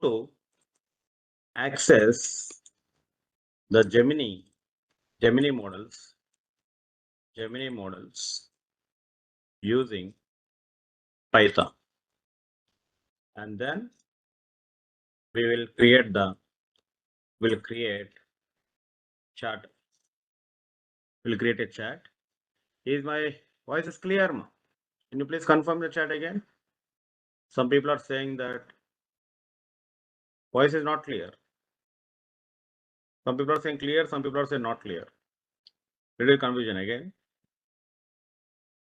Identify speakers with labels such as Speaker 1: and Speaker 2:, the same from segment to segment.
Speaker 1: to access the Gemini models using Python, and then we will create chat. We'll create a chat. Is my voice is clear, ma? Can you please confirm the chat again? Some people are saying that voice is not clear. Some people are saying clear, some people are saying not clear. Little confusion again.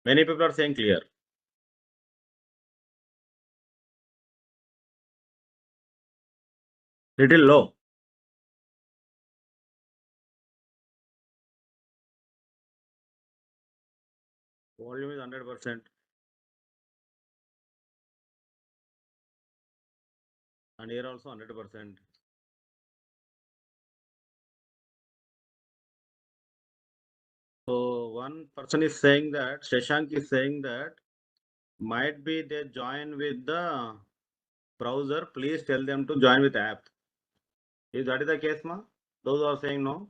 Speaker 1: Many people are saying clear. Little low. Volume is 100%. And here also 100%. So one person is saying that, Shashank is saying that might be they join with the browser. Please tell them to join with app. Is that the case, ma? Those are saying no.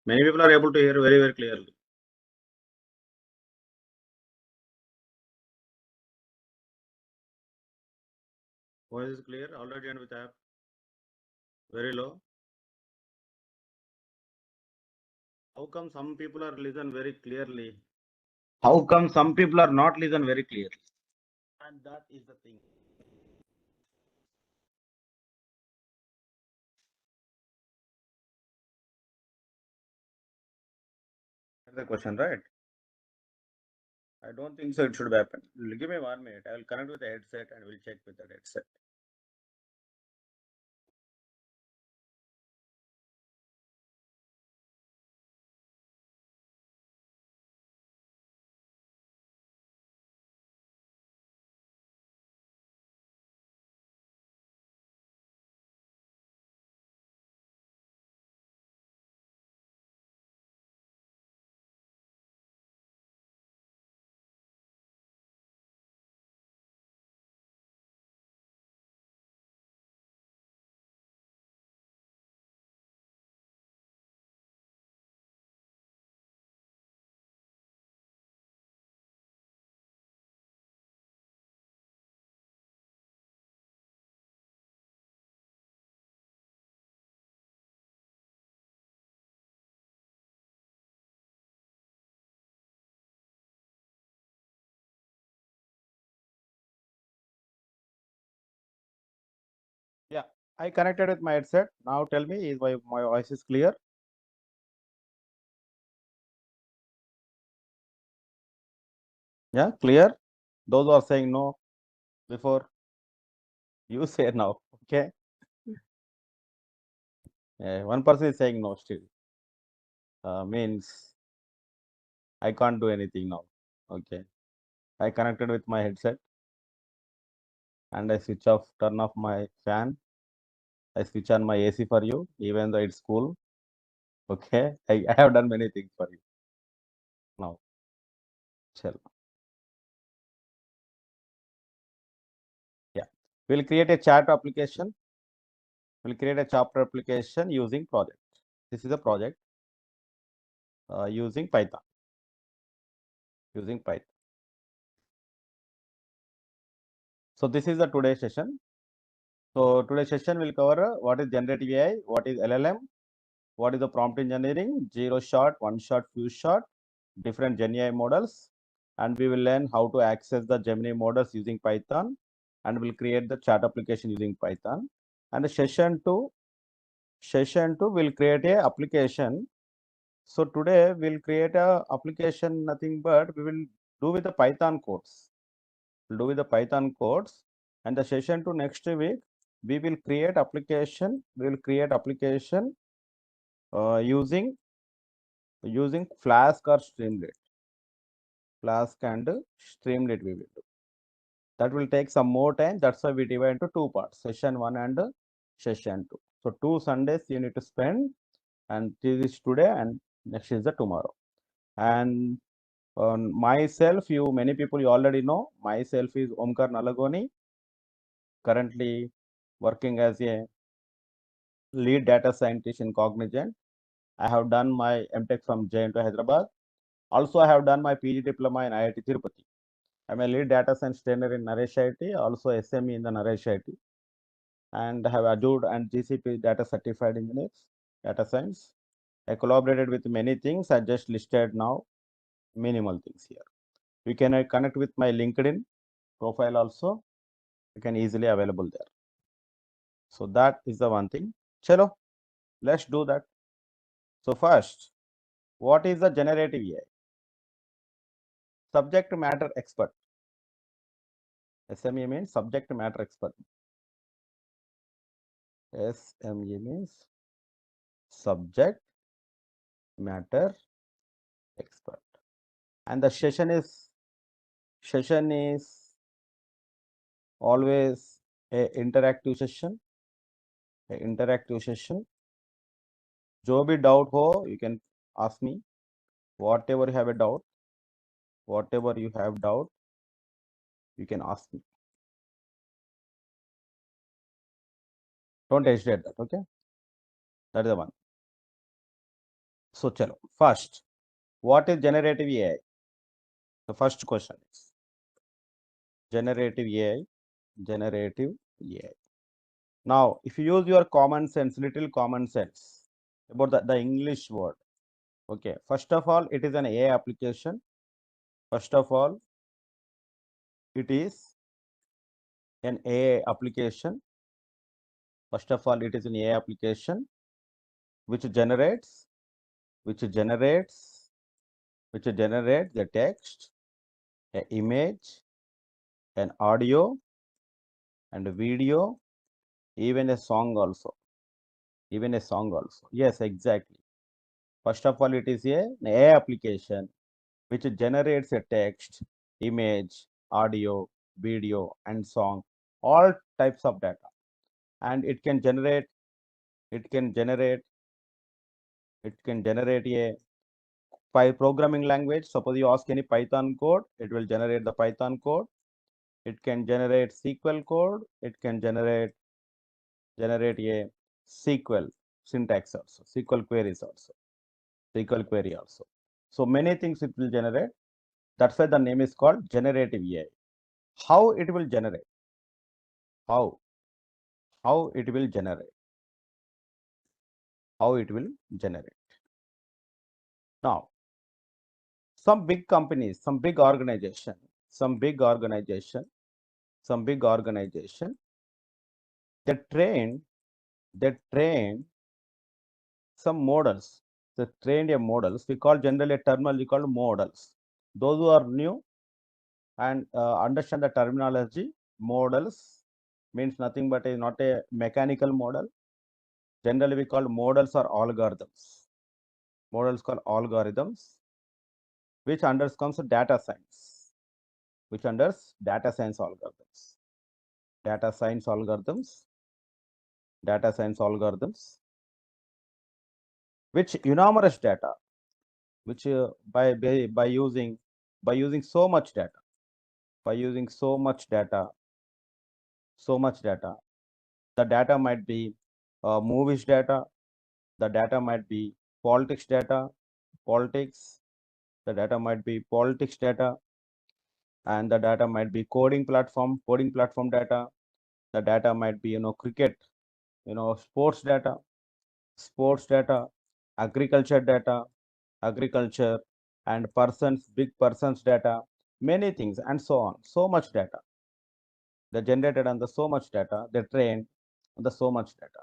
Speaker 1: Many people are able to hear very, very clearly. Voice is clear. Already joined with app. Very low. How come some people are listen very clearly? How come some people are not listen very clearly? And that is the thing. That's the question, right? I don't think so. It should happen. Give me 1 minute. I will connect with the headset and we'll check with the headset. Yeah, I connected with my headset. Now tell me, is my voice is clear? Yeah, clear. Those who are saying no before, you say now. Okay. One person is saying no still. Means I can't do anything now. Okay. I connected with my headset and I turn off my fan. I switch on my AC for you, even though it's cool. Okay. I have done many things for you. Now, chill. Yeah. We'll create a chat application. We'll create a chapter application using project. This is a project using Python. Using Python. So this is the today's session. So today's session will cover what is generative AI, what is LLM, what is the prompt engineering, zero shot, one shot, few shot, different Gen AI models, and we will learn how to access the Gemini models using Python, and we'll create the chat application using Python. And the session two will create a application. So today we'll create a application, nothing but we will do with the Python codes. We'll do with the Python codes, and the session to next week we will create application. We will create application using Flask or Streamlit. Flask and Streamlit we will do. That will take some more time. That's why we divide into two parts, session 1 and session 2. So 2 Sundays you need to spend, and this is today and next is the tomorrow. And Myself, many people you already know. Myself is Omkar Nalagoni, currently working as a lead data scientist in Cognizant. I have done my MTech from JNT Hyderabad. Also, I have done my PG diploma in IIT Tirupati. I'm a lead data science trainer in Naresh IT, also SME in the Naresh IT, and have Azure and GCP data certified engineers, data science. I collaborated with many things. I just listed now minimal things here. You can connect with my LinkedIn profile also. You can easily available there. So that is the one thing. Chalo, let's do that. So first, what is the generative AI? Subject matter expert. SME means subject matter expert. SME means subject matter expert. And the session is always a interactive session. जो भी doubt हो, you can ask me. Whatever you have a doubt, you can ask me. Don't hesitate that, okay? That is the one. So chalo, first, what is generative AI? The first question is generative AI. Now, if you use your common sense, little common sense about the English word, okay. First of all, it is an AI application. First of all, it is an AI application. First of all, it is an AI application which generates the text, an image, an audio, and a video, even a song also. Yes, exactly. First of all, it is an AI application which generates a text, image, audio, video, and song, all types of data. And it can generate a programming language. Suppose you ask any Python code, it will generate the Python code. It can generate SQL code. It can generate a SQL syntax also, SQL queries also, SQL query also. So many things it will generate. That's why the name is called generative AI. How it will generate? How it will generate? How it will generate? Now, some big companies, some big organization, they train some models. They trained a models. We call generally a terminology called models. Those who are new and understand the terminology, models means nothing but not a mechanical model. Generally, we call models or algorithms. Models called algorithms, which undercomes data science. Data science algorithms, which enormous data, which by using so much data, the data might be movies data, the data might be politics data, the data might be politics data, and the data might be coding platform data, the data might be cricket, sports data, agriculture, and big persons data, many things, and so on. So much data they generated on the so much data, they trained on the so much data.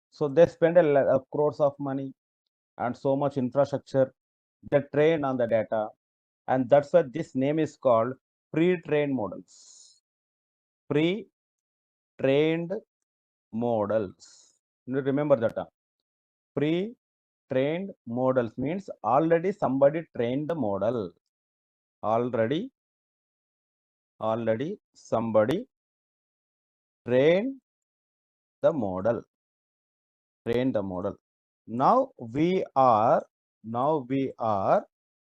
Speaker 1: So they spend a crores of money and so much infrastructure. They train on the data, and that's why this name is called pre-trained models. Pre-trained models. You remember that. Pre-trained models means already somebody trained the model. Already somebody trained the model. Now we are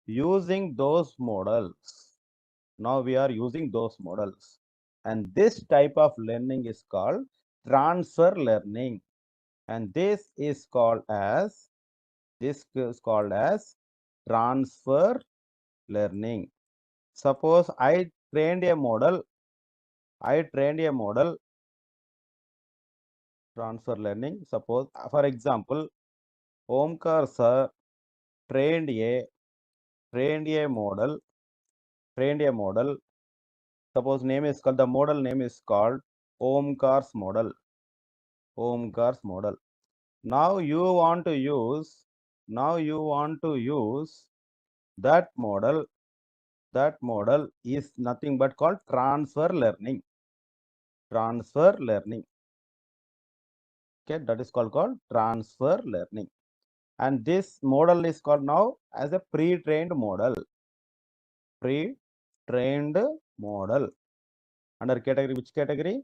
Speaker 1: using those models. Now we are using those models. And this type of learning is called transfer learning. And this is called as transfer learning. Suppose I trained a model, transfer learning. Suppose, for example, Omkar sir trained a model, suppose name is called, the model name is called Omkar's model. Now you want to use that model. That model is nothing but called transfer learning. Okay, that is called transfer learning. And this model is called now as a pre-trained model. Under category, which category?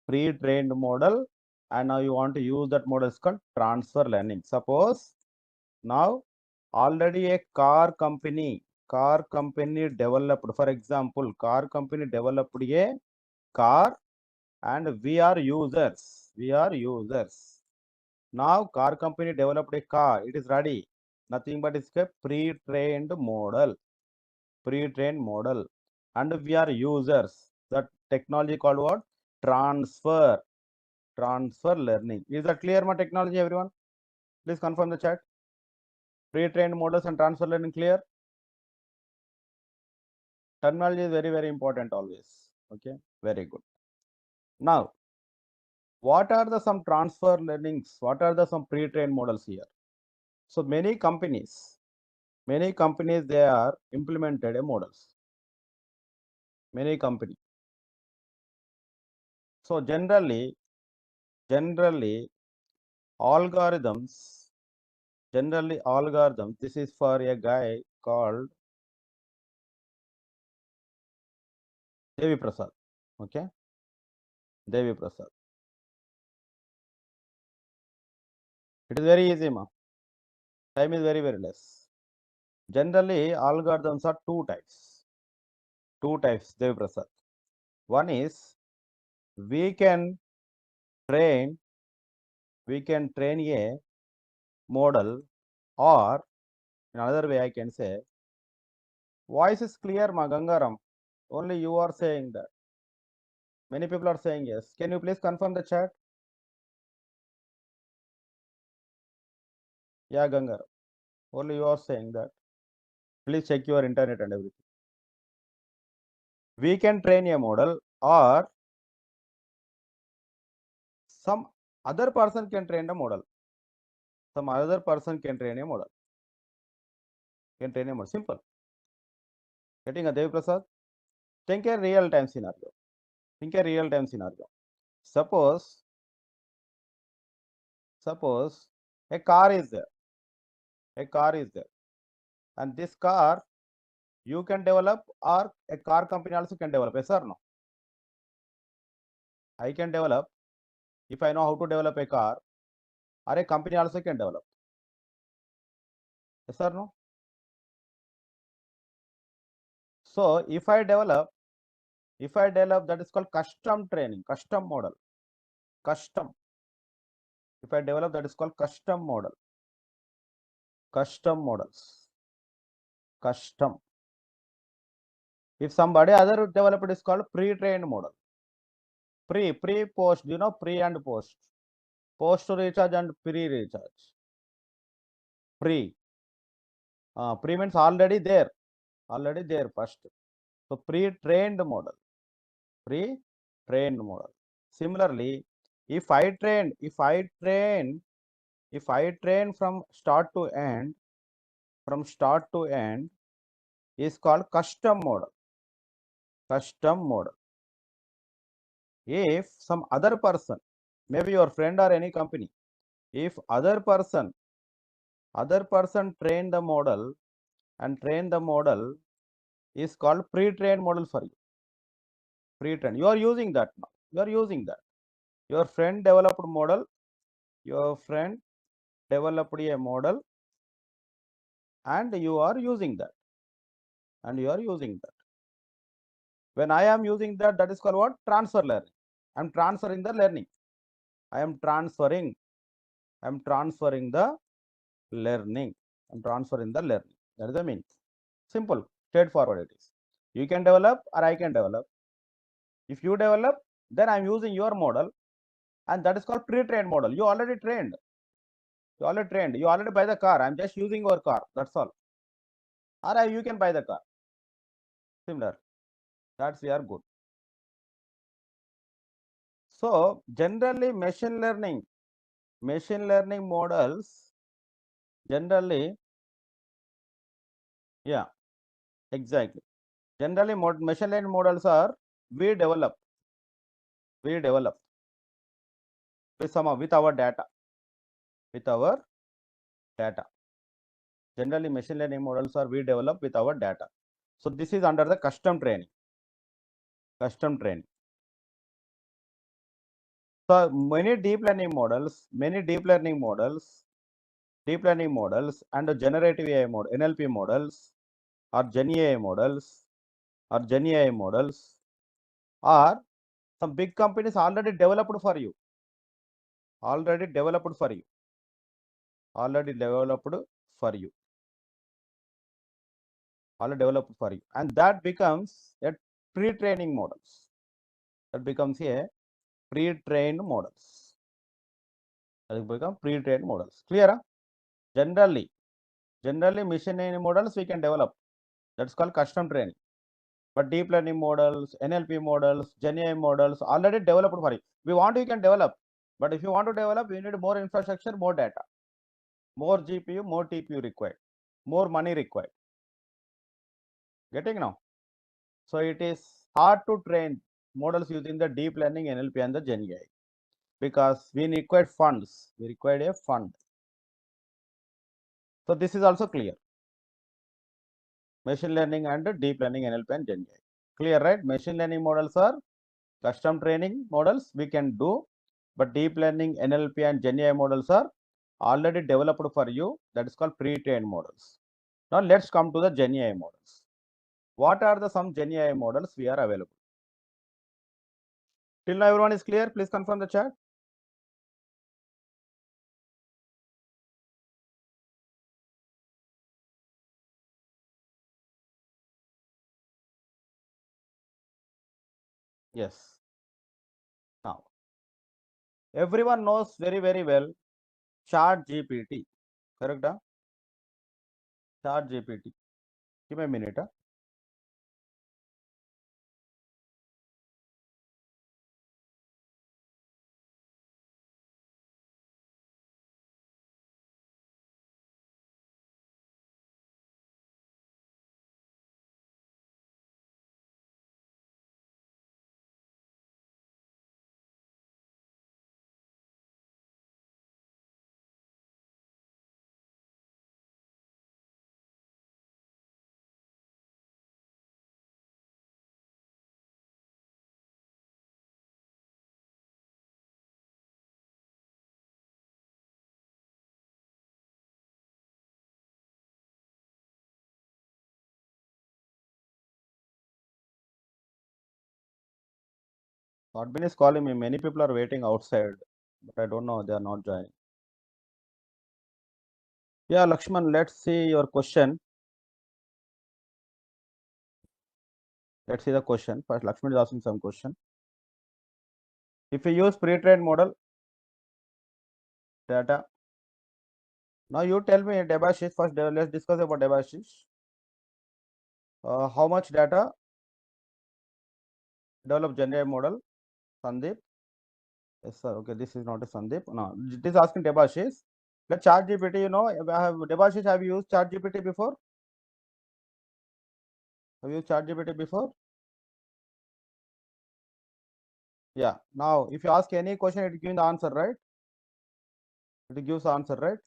Speaker 1: Pre-trained model. And now you want to use that model is called transfer learning. Suppose now already a car company developed, for example, car company developed a car and we are users. Now car company developed a car, it is ready. Nothing but it's a pre-trained model. And we are users. That technology called what? Transfer learning. Is that clear, my technology, everyone? Please confirm the chat. Pre-trained models and transfer learning clear? Terminology is very, very important always. Okay, very good. Now, what are the some transfer learnings? What are the some pre-trained models here? So many companies, they are implemented a models. Many companies. So generally, algorithms, this is for a guy called Devi Prasad. Okay, Devi Prasad. It is very easy, ma. Time is very, very less. Generally, algorithms are two types. Devi Prasad. One is we can train a model, or in another way I can say, voice is clear, ma Gangaram. Only you are saying that. Many people are saying yes. Can you please confirm the chat? Yeah, Gangaram. Only you are saying that. Please check your internet and everything. We can train a model, or some other person can train a model. Simple. Getting a Dev Prasad? Think a real time scenario. Suppose a car is there. And this car you can develop, or a car company also can develop. Yes or no? I can develop if I know how to develop a car, or a company also can develop. Yes or no? So if I develop, that is called custom training, custom model. If I develop, that is called custom model. Custom models. If somebody other developed, is called pre-trained model. Post, pre and post. Post recharge and pre-recharge. Pre means already there first. So pre-trained model. Similarly, if I train from start to end, is called custom model. If some other person, maybe your friend or any company, if other person train the model, is called pre-trained model for you. You are using that now. Your friend developed a model, and you are using that. and you are using that. When I am using that, that is called what? Transfer learning. I am transferring the learning. I am transferring the learning. I'm transferring the learning. That is the meaning. Simple, straightforward it is. You can develop or I can develop. If you develop, then I'm using your model, and that is called pre-trained model. You already trained. You already buy the car. I'm just using your car. That's all. Or you can buy the car. Similar. That's we are good. So generally machine learning models generally, yeah, exactly. Generally machine learning models are we develop with our data. Generally machine learning models are we develop with our data. So this is under the custom training. So many deep learning models and the generative AI model, NLP models or Gen AI models are some big companies already developed for you. And that becomes a pre-training models. That becomes a pre-trained models. Clear? Generally machine learning models we can develop. That's called custom training. But deep learning models, NLP models, Gen AI models already developed for you. You can develop. But if you want to develop, you need more infrastructure, more data, more GPU, more TPU required, more money required. Getting now? So it is hard to train models using the deep learning, NLP and the Gen AI because we require funds. We require a fund. So this is also clear. Machine learning and deep learning, NLP and Gen AI. Clear, right? Machine learning models are custom training models we can do, but deep learning, NLP and Gen AI models are already developed for you. That is called pre-trained models. Now let's come to the Gen AI models. What are the some Gen AI models we are available? Till now everyone is clear? Please confirm the chat. Yes. Now everyone knows very well ChatGPT. Correct? ChatGPT. Give me a minute. Admin is calling me. Many people are waiting outside, but I don't know. They are not joining. Yeah, Lakshman, let's see your question. Let's see the question. First, Lakshman is asking some question. If you use pre-trained model data, now you tell me, Debashish, first let's discuss about Debashish. How much data develop generative model? Sandeep? Yes, sir. Okay, this is not a Sandeep. No, it is asking Debashish. Let ChatGPT, Debashish, have you used ChatGPT before? Have you used ChatGPT before? Yeah. Now, if you ask any question, it gives the answer, right? It gives the answer, right?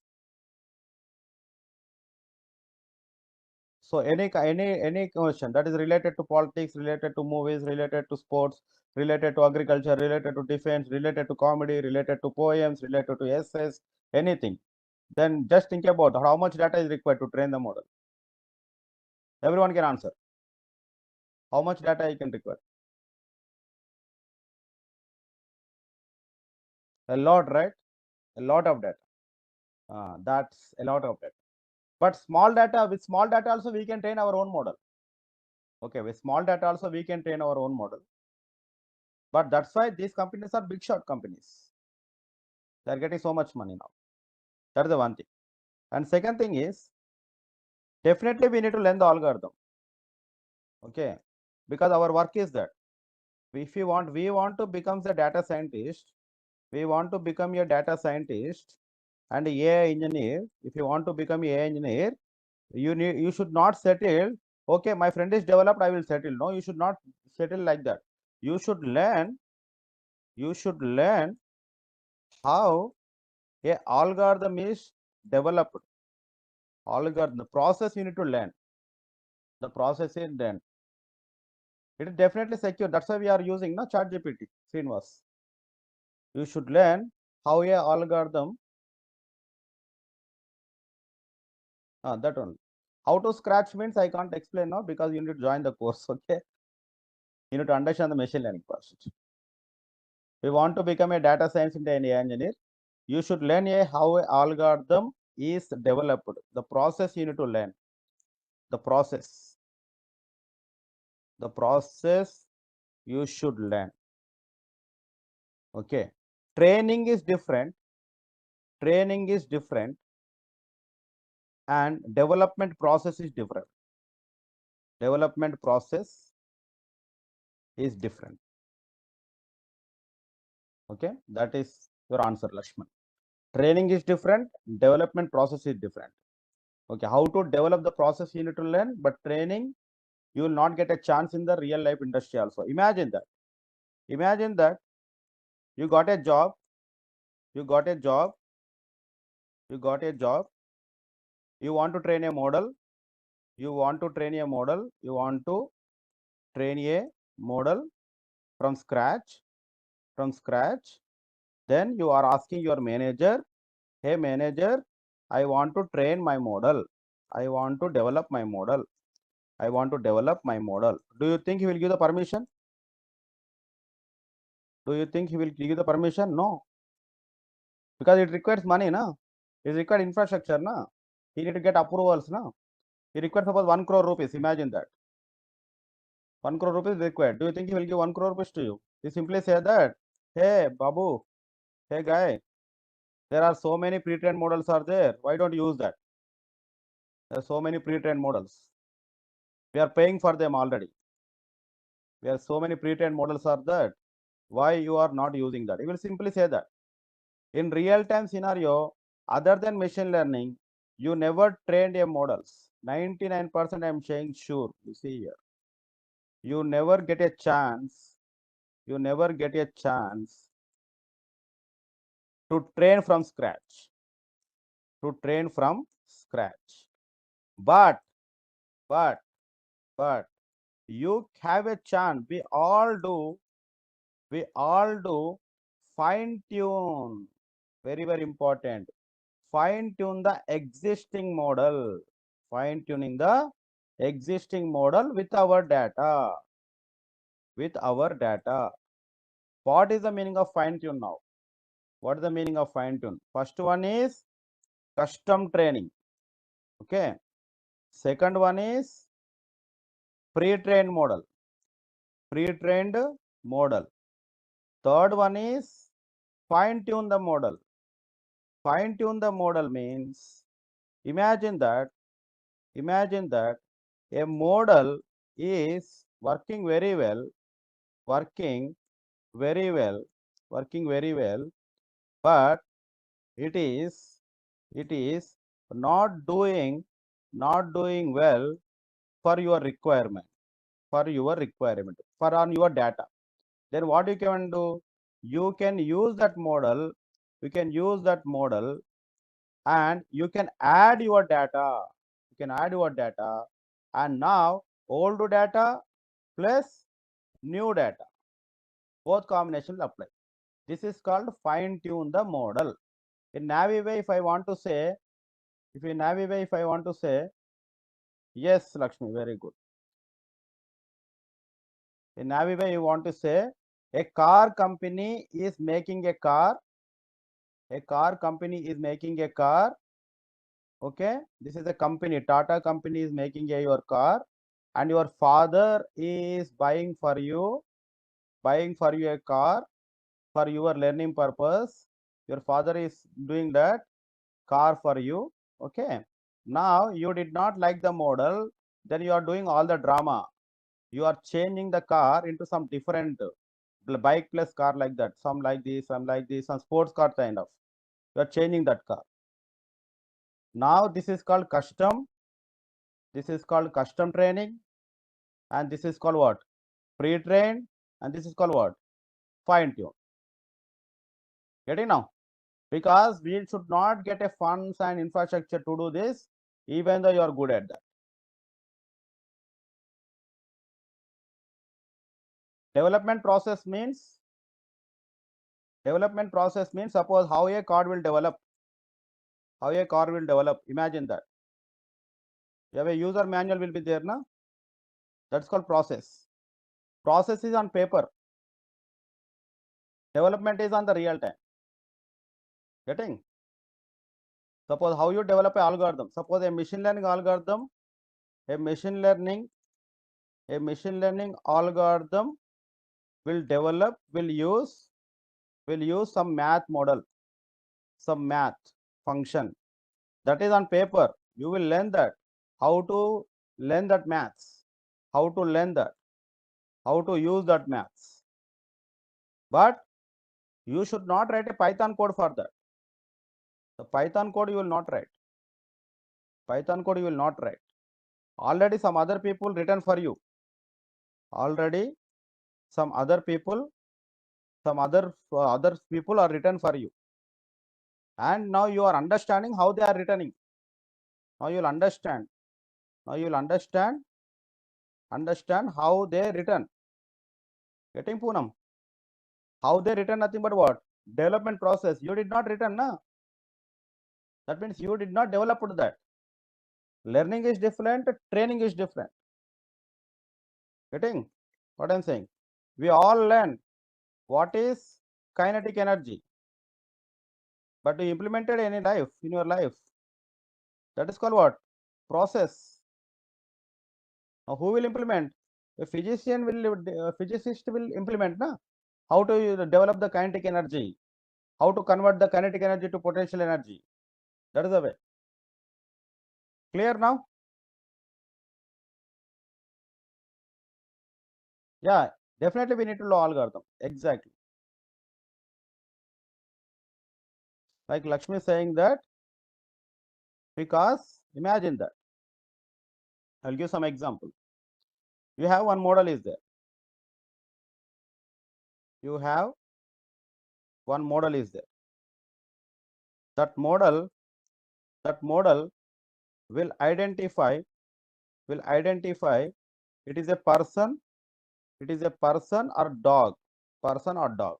Speaker 1: So any question that is related to politics, related to movies, related to sports, related to agriculture, related to defense, related to comedy, related to poems, related to essays, anything, then just think about how much data is required to train the model. Everyone can answer. How much data you can require? A lot, right? A lot of data. That's a lot of data. But small data, with small data also we can train our own model. Okay, with small data also we can train our own model. But that's why these companies are big shot companies. They are getting so much money now. That is the one thing. And second thing is, definitely we need to learn the algorithm. Okay, because our work is that. If we want to become a data scientist, we want to become a data scientist and AI engineer. If you want to become AI engineer, you should not settle. Okay, my friend is developed, I will settle. No, you should not settle like that. You should learn. You should learn how a algorithm is developed. Algorithm, the process you need to learn. The process is then. It is definitely secure. That's why we are using no ChatGPT. Srinivas. You should learn how a algorithm. That one. How to scratch means I can't explain now because you need to join the course. Okay. You need to understand the machine learning process. We want to become a data science engineer. You should learn how a algorithm is developed. The process you need to learn. The process. The process you should learn. Okay. Training is different. Training is different. And development process is different. Development process is different. Okay. That is your answer, Lakshman. Training is different. Development process is different. Okay. How to develop the process you need to learn, but training, you will not get a chance in the real life industry also. Imagine that. Imagine that you got a job, you got a job, you got a job, you want to train a model, you want to train a model, you want to train a model from scratch, then you are asking your manager, hey manager, I want to train my model, I want to develop my model, I want to develop my model. Do you think he will give the permission? Do you think he will give the permission? No, because it requires money, na? It requires infrastructure, na? He need to get approvals, na? He requires suppose 1 crore rupees. Imagine that 1 crore rupees required. Do you think he will give 1 crore rupees to you? He simply say that, hey Babu, hey guy, there are so many pre-trained models are there. Why don't you use that? There are so many pre-trained models. We are paying for them already. There are so many pre-trained models are there. Why you are not using that? He will simply say that. In real-time scenario, other than machine learning, you never trained a models. 99% I'm saying sure. You see here. You never get a chance. You never get a chance to train from scratch. To train from scratch. But but you have a chance. We all do fine tune. Very, very important. Fine tune the existing model. Fine tuning the existing model with our data. With our data. What is the meaning of fine tune now? What is the meaning of fine tune? First one is custom training. Okay. Second one is pre-trained model. Pre-trained model. Third one is fine tune the model. Fine tune the model means imagine that a model is working very well, working very well, but it is not doing well for your requirement, for on your data. Then what you can do? You can use that model. You can use that model and you can add your data. You can add your data, and now old data plus new data, both combinations apply. This is called fine tune the model. In Navigate, if I want to say, yes, Lakshmi, very good. In Navy way, you want to say a car company is making a car. A car company is making a car. Okay, this is a company. Tata company is making your car, and your father is buying for you a car for your learning purpose. Your father is doing that car for you. Okay, now you did not like the model, then you are doing all the drama. You are changing the car into some different bike plus car, like that, some like this, some like this, some sports car kind of. You are changing that car. Now this is called custom. This is called custom training, and this is called what? Pre-trained, and this is called what? Fine tune. Getting now? Because we should not get a funds and infrastructure to do this, even though you are good at that. Development process means suppose how a car will develop. How a car will develop. Imagine that. You have a user manual will be there now. That's called process. Process is on paper. Development is on the real time. Getting? Suppose how you develop an algorithm. Suppose a machine learning algorithm, a machine learning algorithm will develop, will use some math model, some math function. That is on paper. You will learn that. How to learn that maths. How to learn that. How to use that maths. But you should not write a Python code for that. The Python code you will not write. Python code you will not write. Already some other people written for you. Already some other people are written for you. And now you are understanding how they are written. Now you will understand. Now you will understand how they written. Getting Poonam? How they written nothing but what? Development process. You did not written, na? That means you did not develop that. Learning is different, training is different. Getting what I'm saying? We all learn what is kinetic energy, but you implemented in your life. That is called what? Process. Now who will implement? A physicist will implement, na? How to develop the kinetic energy? How to convert the kinetic energy to potential energy? That is the way. Clear now? Yeah, definitely we need to know algorithm. Exactly. Like Lakshmi is saying that, because imagine that. I'll give some example. You have one model is there. You have one model is there. That model will identify it is a person or dog. Person or dog.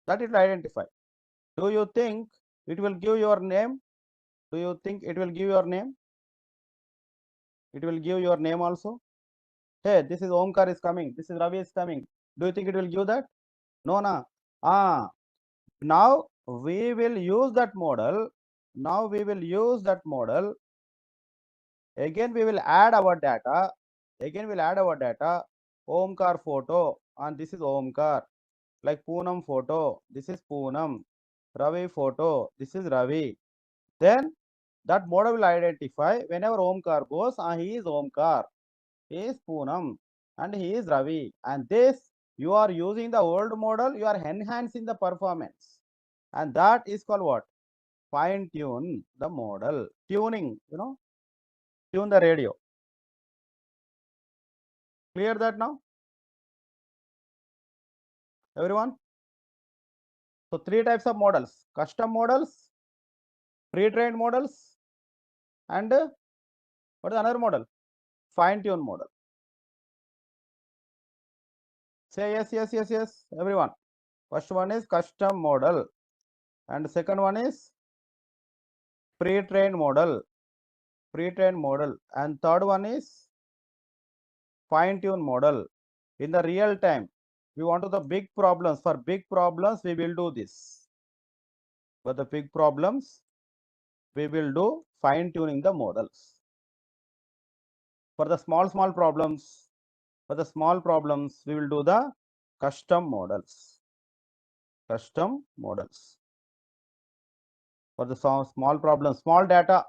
Speaker 1: That it will identify. Do you think it will give your name? Do you think it will give your name? It will give your name also. Hey, this is Omkar is coming. This is Ravi is coming. Do you think it will give that? No, na. Now we will use that model. Again, we will add our data. Omkar photo, and this is Omkar. Like Poonam photo, this is Poonam. Ravi photo, this is Ravi. Then that model will identify whenever Omkar goes, he is Omkar, he is Poonam, and he is Ravi. And this, you are using the old model, you are enhancing the performance. And that is called what? Fine tune the model. Tuning, tune the radio. Clear that now? Everyone? So 3 types of models: custom models, pre-trained models, and what is another model? Fine tune model. Say yes, yes, yes, yes, everyone. First one is custom model, and second one is pre-trained model, and third one is fine tune model. In the real time, we want to the big problems. For big problems, we will do this. For the big problems, we will do fine tuning the models. For the small problems, we will do the custom models. Custom models. For the small problems, small data.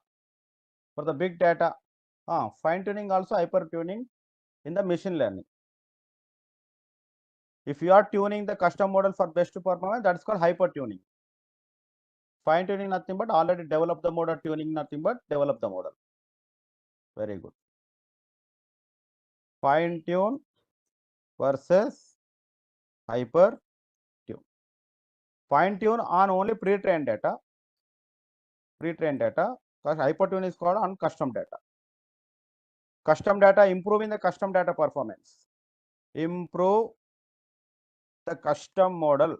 Speaker 1: For the big data, fine tuning also hyper tuning in the machine learning. If you are tuning the custom model for best performance, that is called hyper tuning. Fine tuning nothing but already develop the model, tuning nothing but develop the model. Very good. Fine tune versus hyper tune. Fine tune on only pre-trained data. Because hyper tune is called on custom data. Custom data, improving the custom data performance. Improve the custom model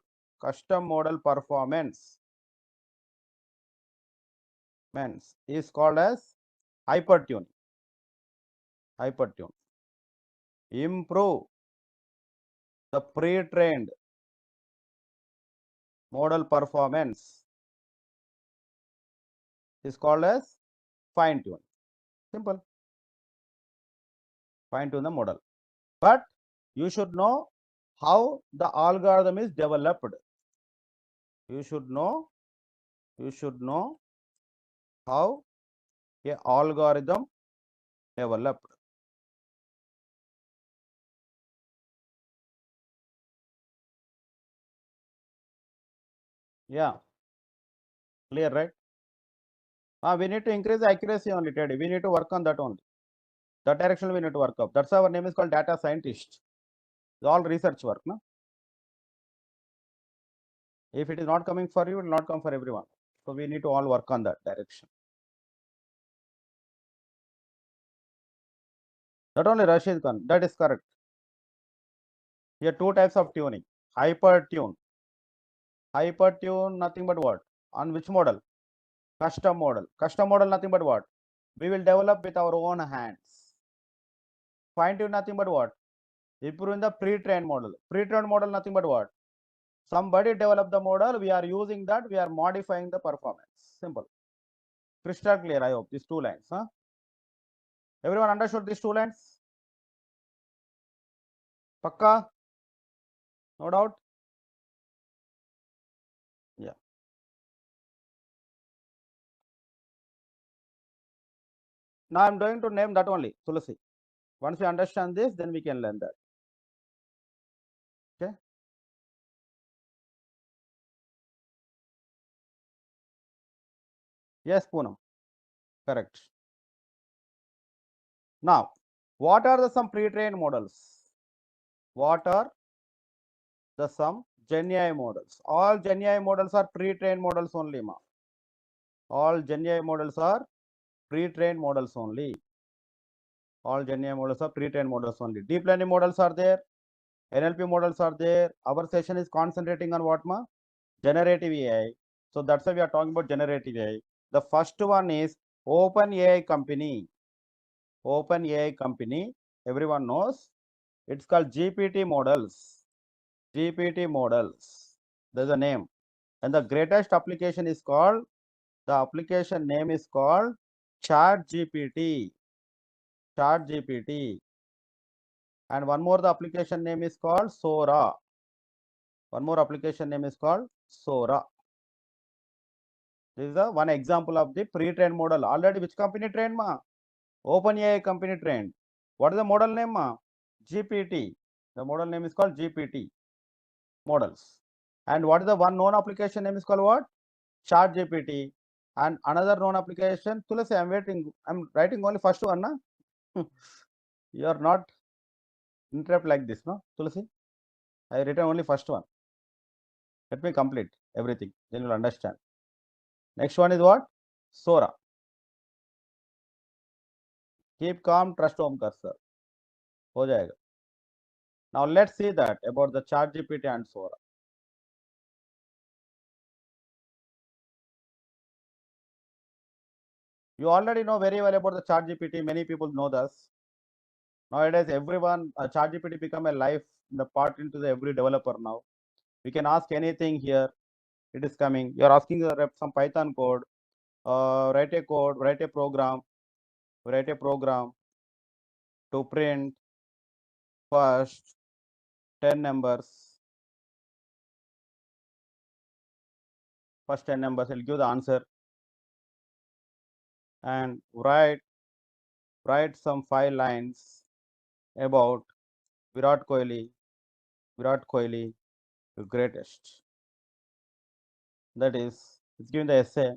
Speaker 1: performance is called as hyper tune. Improve the pre-trained model performance is called as fine tune. Simple. Fine tune the model. But you should know how the algorithm is developed. You should know how a algorithm developed. Yeah. Clear, right? We need to increase the accuracy only, Teddy. We need to work on that only. That direction we need to work up. That's why our name is called data scientist. It's all research work, no? If it is not coming for you, it will not come for everyone. So we need to all work on that direction. Not only Rashid Khan, that is correct. Here two types of tuning. Hyper tune, nothing but what? On which model? Custom model. Custom model, nothing but what? We will develop with our own hands. Fine tune, nothing but what? Improving the pre-trained model. Pre-trained model, nothing but what? Somebody developed the model, we are using that, we are modifying the performance. Simple. Crystal clear, I hope, these two lines. Huh? Everyone understood these two lines? Pakka? No doubt? Yeah. Now I'm going to name that only, Tulasi. Once we understand this, then we can learn that. Okay? Yes, Poonam. Correct. Now, what are the some pre-trained models? What are the some GenAI models? All GenAI models are pre-trained models only, ma. All GenAI models are pre-trained models only. All GenAI models are pre-trained models only. Deep learning models are there. NLP models are there. Our session is concentrating on what, ma? Generative AI. So that's why we are talking about generative AI. The first one is OpenAI company. OpenAI company, everyone knows. It's called GPT models. GPT models. There's a name. And the greatest application is called, the application name is called ChatGPT. ChatGPT. And one more, the application name is called Sora. One more application name is called Sora. This is the one example of the pre-trained model. Already which company trained, ma? OpenAI company trained. What is the model name, ma? GPT. The model name is called GPT models. And what is the one known application name is called what? ChatGPT. And another known application, Tulasi, I'm waiting. I'm writing only first one, na? You are not interrupt like this, no, Tulasi? I written only first one. Let me complete everything. Then you'll understand. Next one is what? Sora. Keep calm, trust Om Cursor. हो जाएगा. Now let's see that about the ChatGPT and Sora. You already know very well about the ChatGPT. Many people know this. Nowadays, everyone, ChatGPT become a life, the part into the every developer now. We can ask anything here. It is coming. You are asking some Python code, write a code, write a program to print first 10 numbers. First 10 numbers will give the answer, and write some 5 lines about Virat Kohli, the greatest. That is, it's given the essay.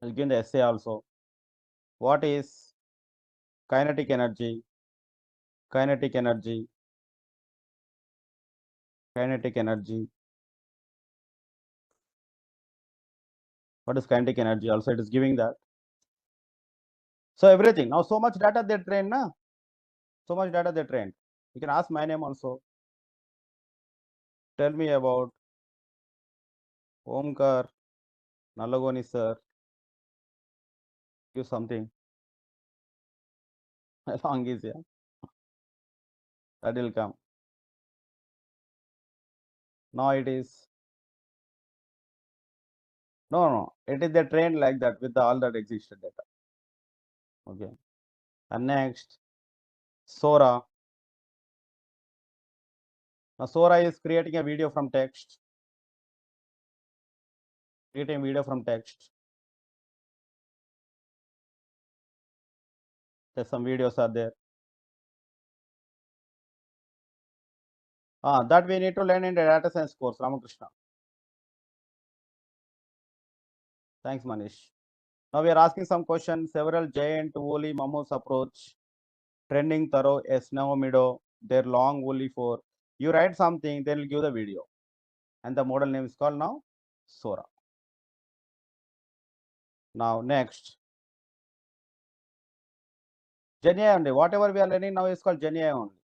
Speaker 1: It's given the essay also. What is kinetic energy? Kinetic energy. Kinetic energy. What is kinetic energy? Also, it is giving that. So everything. Now, so much data they train, na? So much data they trained. You can ask my name also. Tell me about Omkar Nalagoni sir. Give something. Long is yeah. That will come. Now it is. No. It is the trained like that with all that existed data. Okay. And next, Sora. Now Sora is creating a video from text. Creating a video from text. There's some videos are there. That we need to learn in the data science course, Ramakrishna. Thanks, Manish. Now we are asking some questions. Several giant woolly mammoths approach. Trending thorough, snow meadow, their long woolly fur. You write something, they will give the video. And the model name is called now Sora. Now next. Gemini only. Whatever we are learning now is called Gemini only.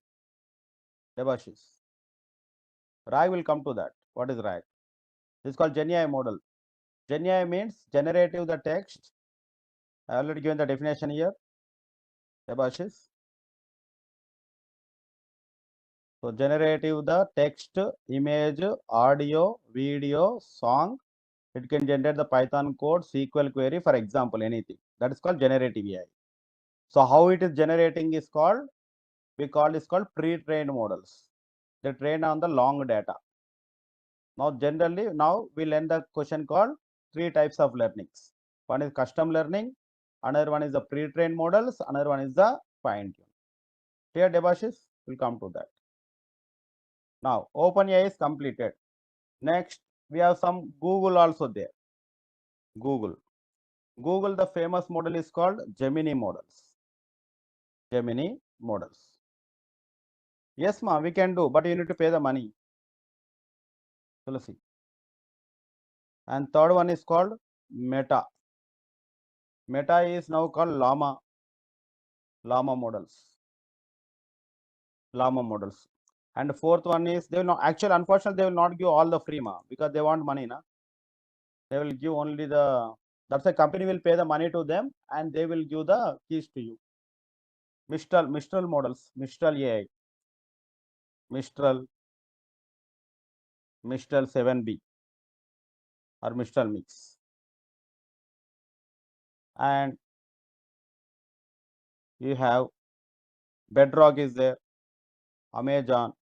Speaker 1: Debashis. RAG will come to that. What is RAG? This is called Gemini model. Gemini means generative the text. I already given the definition here. Debashis. So generative the text, image, audio, video, song. It can generate the Python code, SQL query, for example, anything. That is called generative AI. So how it is generating is called, we call this called pre-trained models. They train on the long data. Now generally, now we learn the question called 3 types of learnings. One is custom learning, another one is the pre-trained models, another one is the fine-tune. Clear, Debashis? We'll come to that. Now, OpenAI is completed. Next, we have some Google also there. Google, the famous model is called Gemini models. Gemini models. Yes, ma, we can do, but you need to pay the money. Tulsi. And third one is called Meta. Meta is now called Llama. Llama models. And the fourth one is, they will not, actually, unfortunately, they will not give all the free, ma, because they want money, na. They will give only the, that's the company will pay the money to them and they will give the keys to you. Mistral models, Mistral AI, Mistral 7B or Mistral Mix. And you have Bedrock is there, Amazon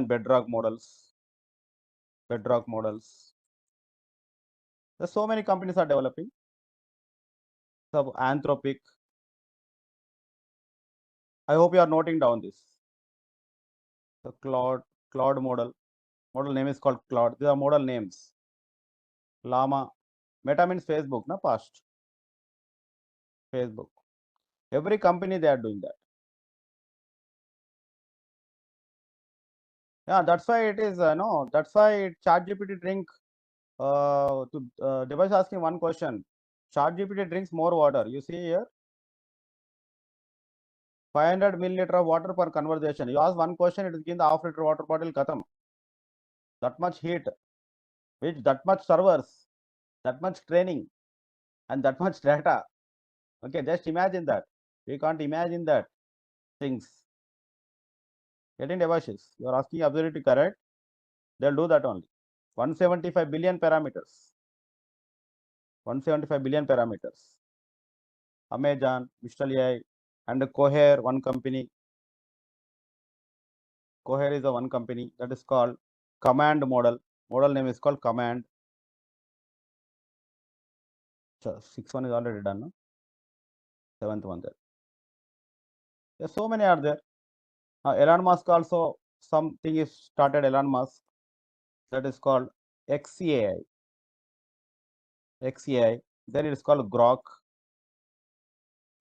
Speaker 1: Bedrock models. There's so many companies are developing. So Anthropic. I hope you are noting down this. The Claude model. Model name is called Claude. These are model names. Llama. Meta means Facebook, na past. Facebook. Every company they are doing that. Yeah, that's why it is no. That's why ChatGPT drink. Device asking one question. ChatGPT drinks more water. You see here, 500 milliliter of water per conversation. You ask one question, it is given the half-liter water bottle. Katam. That much heat, which that much servers, that much training, and that much data. Okay, just imagine that. We can't imagine that things. Getting devices. You are asking absolutely correct. They'll do that only. 175 billion parameters. 175 billion parameters. Amazon, Mistral AI, and Cohere, one company. Cohere is the one company that is called Command model. Model name is called Command. So, 6th one is already done. No? 7th one there. Yes, so many are there. Elon Musk also, something is started Elon Musk that is called XAI. XAI. Then it is called Grok.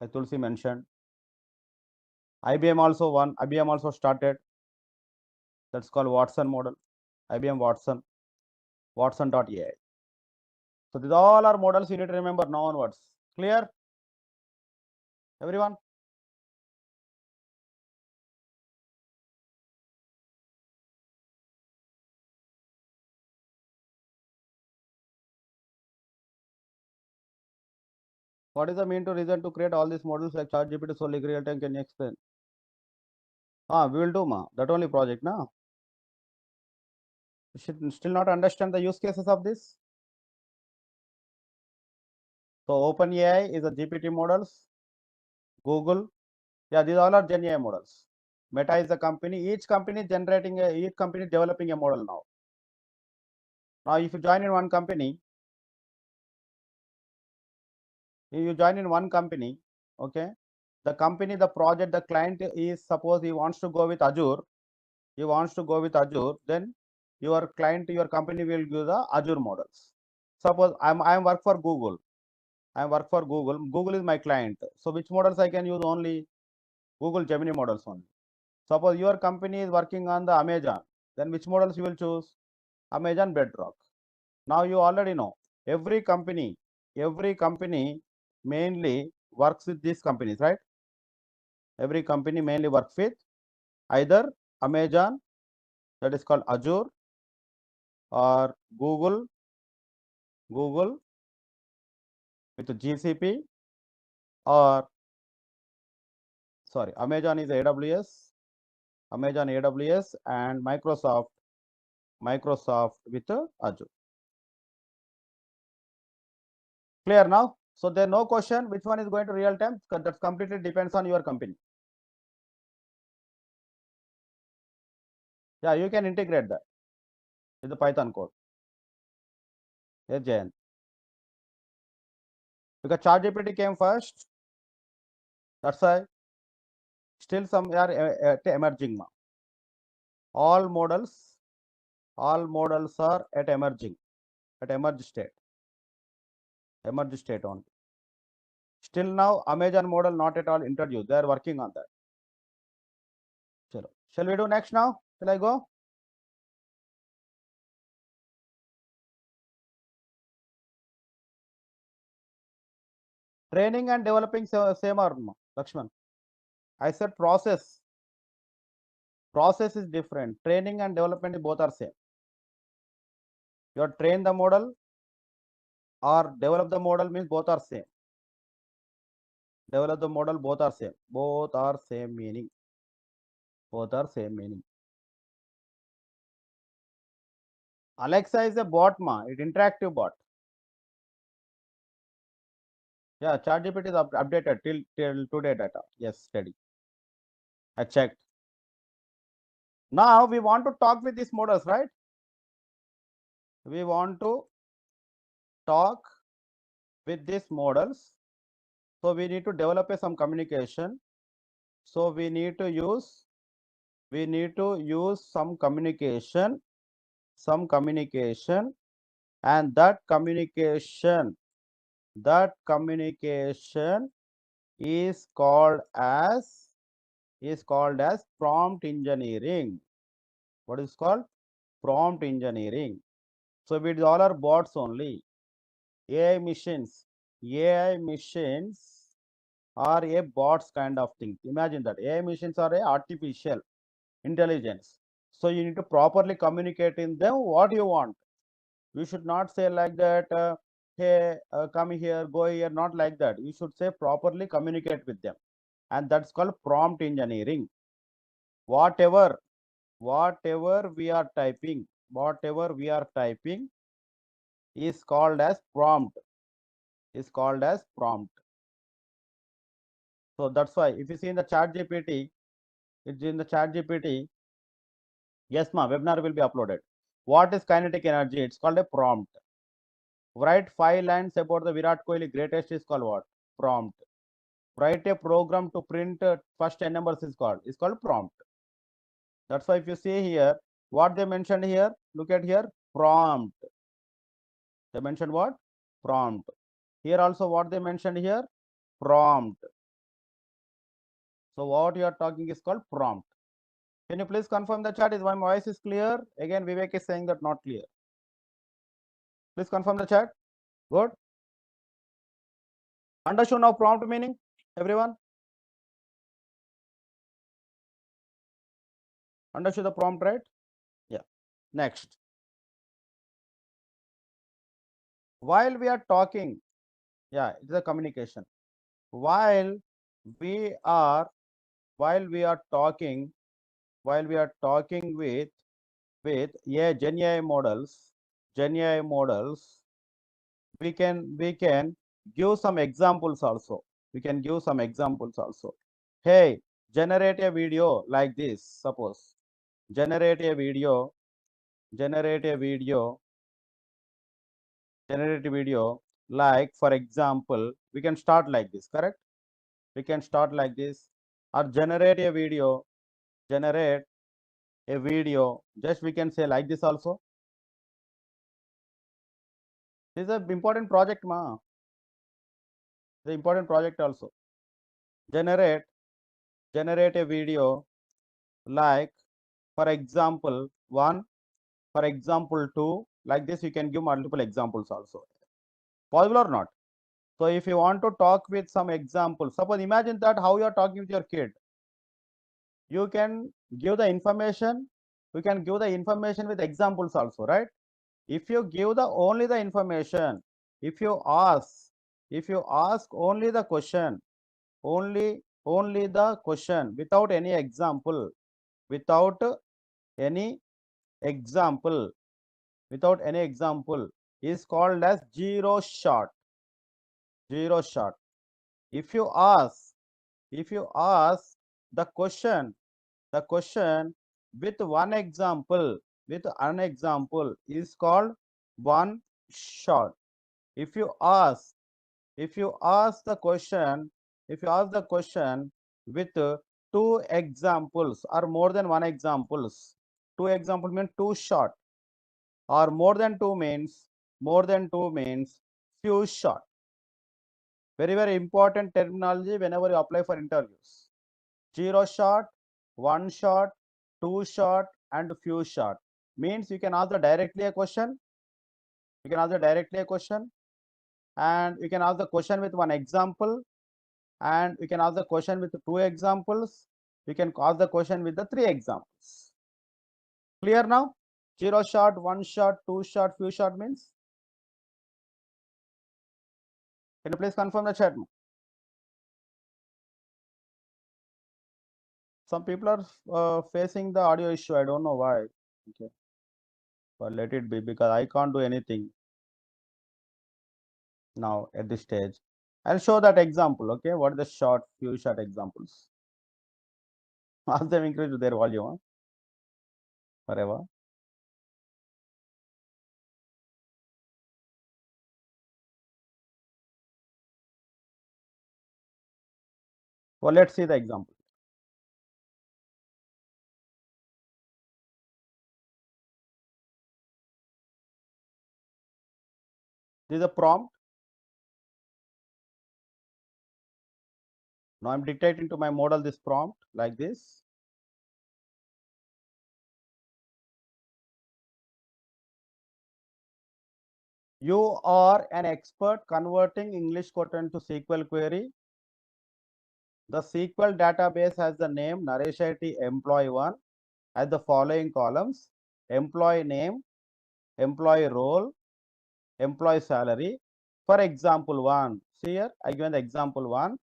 Speaker 1: As Tulsi mentioned. IBM also one. IBM also started. That's called Watson model. IBM Watson. Watson.ai. So these all are models you need to remember now onwards. Clear? Everyone? What is the mean to reason to create all these models like ChatGPT, solely real time? Can you explain? We will do that only project now. You should still not understand the use cases of this. So OpenAI is a GPT models. Google, yeah, these all are Gen AI models. Meta is the company. Each company each company developing a model now. Now, if you join in one company, okay, the company, the project, the client is, suppose he wants to go with Azure, then your client, your company will give the Azure models. Suppose I'm work for Google. Google is my client. So which models I can use? Only Google Gemini models only. Suppose your company is working on the Amazon, then which models you will choose? Amazon Bedrock. Now you already know every company mainly works with these companies, right? Every company mainly works with either Amazon, that is called Azure, or Google with GCP, or sorry, Amazon is AWS, and Microsoft with Azure. Clear now? So there no question which one is going to real time. That completely depends on your company. Yeah, you can integrate that with the Python code. Yes, Jayan. Because ChatGPT came first, that's why still some are at emerging now. All models are at emerging, at emerge state only. Still now, Amazon model not at all introduced. They are working on that. Chalo. Shall we do next now? Shall I go? Training and developing same or no, Lakshman? I said process. Process is different. Training and development both are same. You train the model or develop the model means both are same. Develop the model, both are same. Both are same meaning. Alexa is a bot, it interactive bot. Yeah, ChatGPT is updated till today data. Yes, steady. I checked. Now we want to talk with these models, right? We want to talk with these models. So we need to develop some communication. So we need to use some communication, and that communication is called as prompt engineering. What is called? Prompt engineering. So with all our bots only. AI machines are a bots kind of thing. Imagine that AI machines are a artificial intelligence. So you need to properly communicate in them what you want. You should not say like that. hey, come here, go here, not like that. You should say properly communicate with them. And that's called prompt engineering. Whatever we are typing, is called as prompt, So that's why if you see in the chat GPT, it's in the chat GPT. Yes, ma, webinar will be uploaded. What is kinetic energy? It's called a prompt. Write 5 lines about the Virat Kohli greatest is called what? Prompt. Write a program to print first 10 numbers is called prompt. That's why if you see here, what they mentioned here, look at here, prompt. They mentioned what? Prompt. Here also what they mentioned here, prompt. So what you are talking is called prompt. Can you please confirm the chat? Is my voice is clear? Again, Vivek is saying that not clear. Please confirm the chat. Good. Understood now prompt meaning, everyone? Understood the prompt, right? Yeah. Next. While we are talking, yeah, it's a communication. While we are talking with Gen AI models, we can give some examples also. Hey, generate a video like this. Suppose generate a video like, for example, we can start like this, correct? We can start like this, or generate a video, just we can say like this also. This is an important project, ma. The important project also. Generate a video like, for example 1, for example 2, like this. You can give multiple examples also. Possible or not? So if you want to talk with some examples, suppose imagine that how you are talking with your kid. You can give the information. We can give the information with examples also, right? If you give the only the information, if you ask only the question, only the question without any example, any example, is called as zero shot. If you ask the question with one example, with an example, is called one shot. If you ask the question with two examples or more than one examples, two examples means two shot, or more than two means few shot. Very important terminology whenever you apply for interviews. Zero shot, one shot, two shot, and few shot means you can ask directly a question. And you can ask the question with one example, and you can ask the question with two examples. You can ask the question with the three examples. Clear now? Zero shot, one shot, two shot, few shot means. Can you please confirm the chat? Some people are facing the audio issue. I don't know why. Okay, but let it be, because I can't do anything now at this stage. I'll show that example. Okay, what are the few short examples? Ask them increase their volume forever. Well, let's see the example. This is a prompt. Now I'm dictating to my model this prompt like this. You are an expert converting English content to SQL query. The SQL database has the name Naresh IT employee 1 as the following columns: employee name, employee role, employee salary, For example 1, see here, I given the example 1.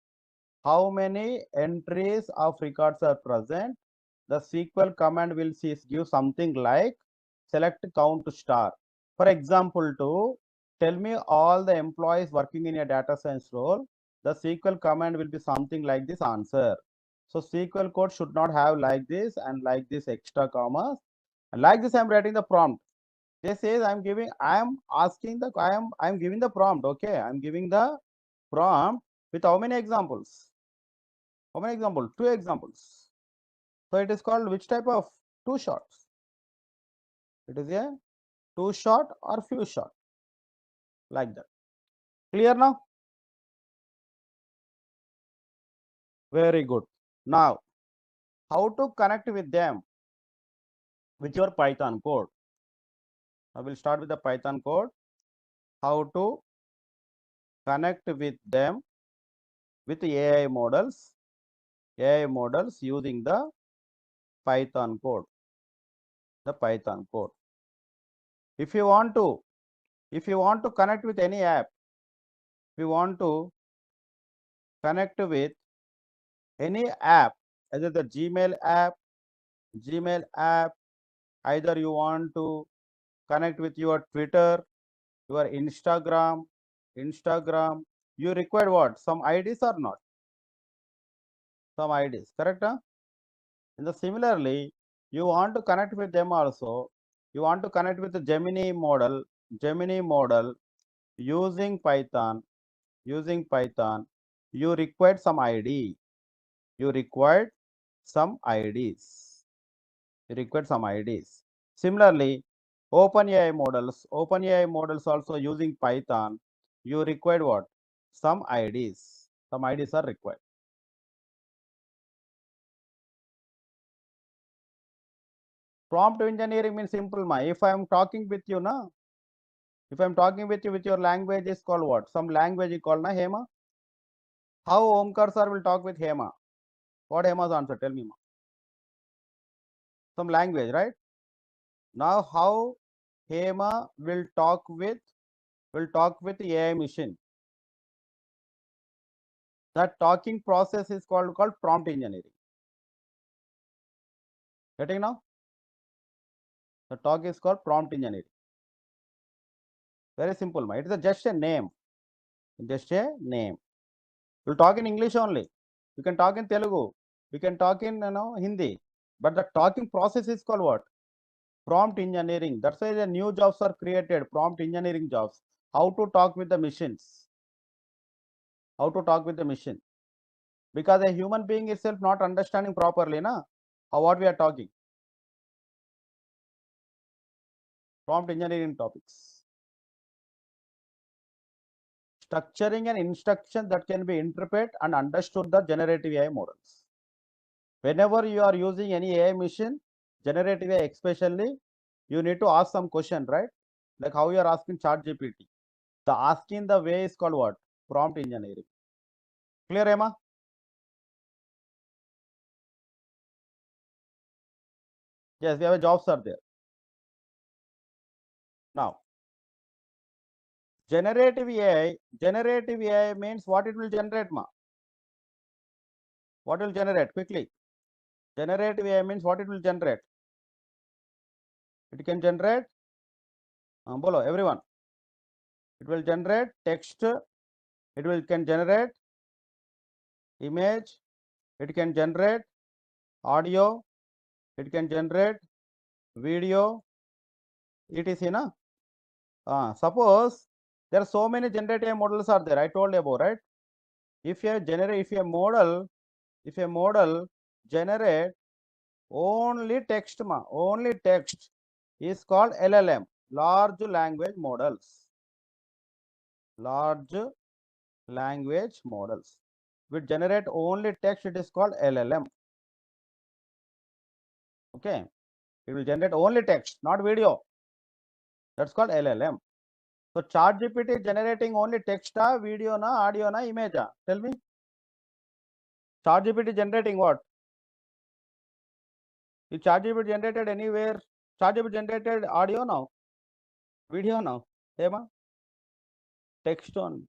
Speaker 1: How many entries of records are present? The SQL command will give something like select count star. For example 2, tell me all the employees working in a data science role. The SQL command will be something like this answer. So SQL code should not have like this and like this extra commas. And like this, I'm writing the prompt. This is I'm giving the prompt. Okay, I'm giving the prompt with how many examples? How many examples? 2 examples. So it is called which type of 2 shots? It is a 2 shot or few shot, like that. Clear now? Very good. Now, how to connect with them with your Python code? I will start with the Python code. How to connect with them with AI models using the Python code. The Python code. If you want to connect with any app, if you want to connect with any app, either the Gmail app, either you want to connect with your Twitter, your Instagram, you require what? Some IDs or not? Some IDs, correct? Huh? And similarly, you want to connect with them also. You want to connect with the Gemini model using Python, you required some ID. You required some IDs. Similarly, OpenAI models also using Python, you required what? Some IDs. Some IDs are required. Prompt engineering means simple, ma. If I am talking with you, na, if I am talking with you with your language is called what? Some language is called na Hema. How Omkar sir will talk with Hema? What Hema's answer? Tell me, ma. Some language, right? Now how Hema will talk with AI machine? That talking process is called prompt engineering. Getting now? The talk is called prompt engineering. Very simple, ma. It is just a name. Just a name. You talk in English only. You can talk in Telugu. You can talk in Hindi. But the talking process is called what? Prompt engineering. That's why the new jobs are created. Prompt engineering jobs. How to talk with the machines. How to talk with the machine. Because a human being itself not understanding properly, na? How what we are talking. Prompt engineering topics. Structuring an instruction that can be interpreted and understood the generative AI models. Whenever you are using any AI machine, generative AI especially, you need to ask some question, right? Like how you are asking ChatGPT. The asking the way is called what? Prompt engineering. Clear, Emma? Yes, we have a jobs are there. Now, generative AI means what it will generate, ma? What will generate quickly? Generative AI means what it will generate? It can generate, bolo, everyone. It will generate text, can generate image, it can generate audio, it can generate video, etc. Na? Suppose there are so many generative models are there. I told you about, right? If a model generate only text, only text is called LLM, large language models. Large language models. Which generate only text, it is called LLM. Okay, it will generate only text, not video. That's called LLM. So ChatGPT is generating only text, video, audio, image. Tell me. ChatGPT generating what? Is ChatGPT generated anywhere? ChatGPT generated audio now, video now. Hema? Text only.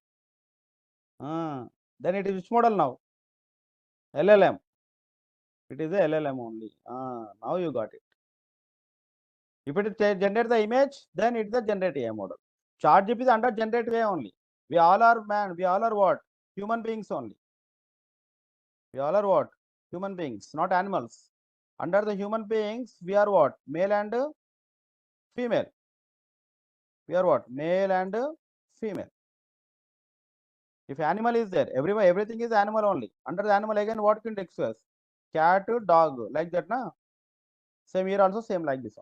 Speaker 1: Then it is which model now? LLM. It is a LLM only. Now you got it. If it generate the image, then it is a generative AI model. ChatGPT is under generative AI only. We all are man. We all are what? Human beings only. We all are what? Human beings, not animals. Under the human beings, we are what? Male and female. We are what? Male and female. If animal is there, everything is animal only. Under the animal again, what can express? Cat, dog, like that, na? Same here also, same like this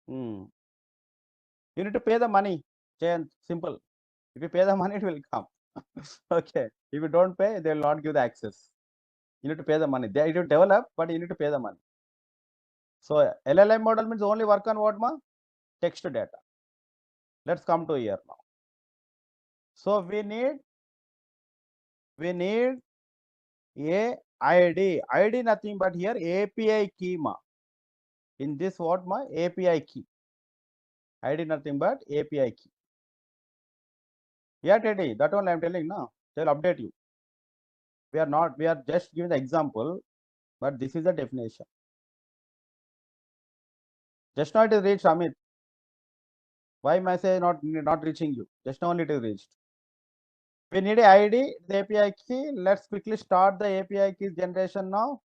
Speaker 1: one. You need to pay the money. Simple. If you pay the money, it will come. Okay. If you don't pay, they will not give the access. You need to pay the money. They will develop, but you need to pay the money. So LLM model means only work on what, ma? Text data. Let's come to here now. So we need a ID. ID nothing but here API key, ma. In this what, ma? API key. ID nothing but API key. Yeah, Teddy, that one I am telling now. They'll update you. We are just giving the example, but this is the definition. Just now it is reached, Amit. Why message not reaching you? Just now only it is reached. We need a ID, the API key. Let's quickly start the API key generation now.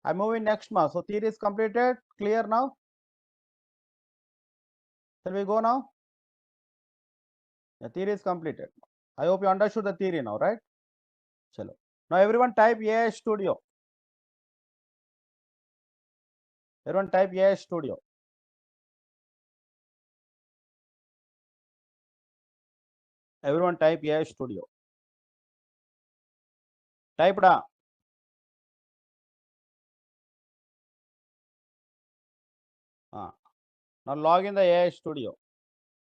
Speaker 1: I'm moving next month. So theory is completed. Clear now? Shall we go now? The theory is completed. I hope you understood the theory now, right? Chalo. Now everyone type AI Studio. Everyone type AI Studio. Everyone type AI Studio. Type da. Now log in the AI Studio.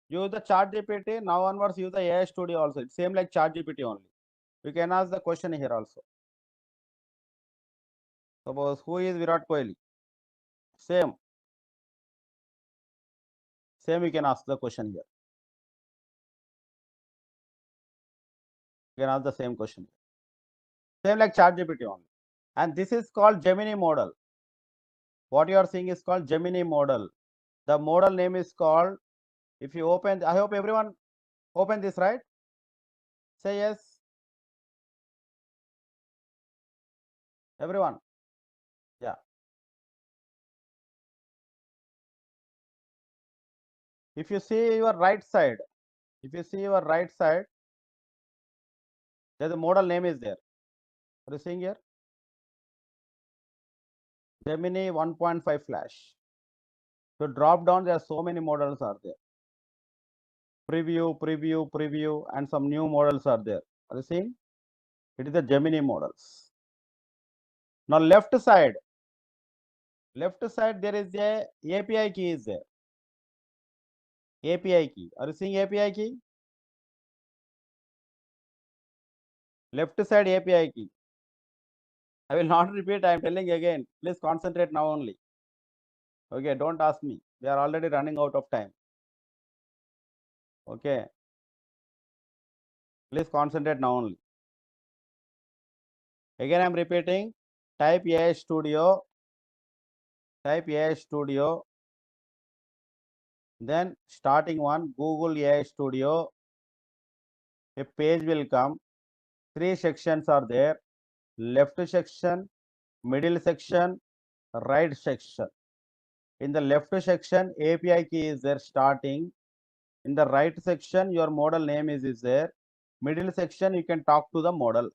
Speaker 1: Use the ChatGPT. Now onwards use the AI Studio also. It's same like ChatGPT only. You can ask the question here also. Suppose who is Virat Kohli? Same you can ask the question here. You can ask the same question here. Same like ChatGPT only. And this is called Gemini model. What you are seeing is called Gemini model. The model name is called, if you open, I hope everyone open this, right? Say yes. Everyone. Yeah. If you see your right side, there's a model name is there. What are you seeing here? Gemini 1.5 Flash. So drop down, there are so many models are there. Preview, and some new models are there. Are you seeing? It is the Gemini models. Now left side there is a API key is there. API key. Are you seeing API key? Left side API key. I will not repeat. I am telling again. Please concentrate now only. Okay, don't ask me. We are already running out of time. Okay. Please concentrate now only. Again, I am repeating. Type AI Studio. Then starting one, Google AI Studio. A page will come. 3 sections are there. Left section, middle section, right section. In the left section, API key is there starting. In the right section, your model name is there. Middle section, you can talk to the model.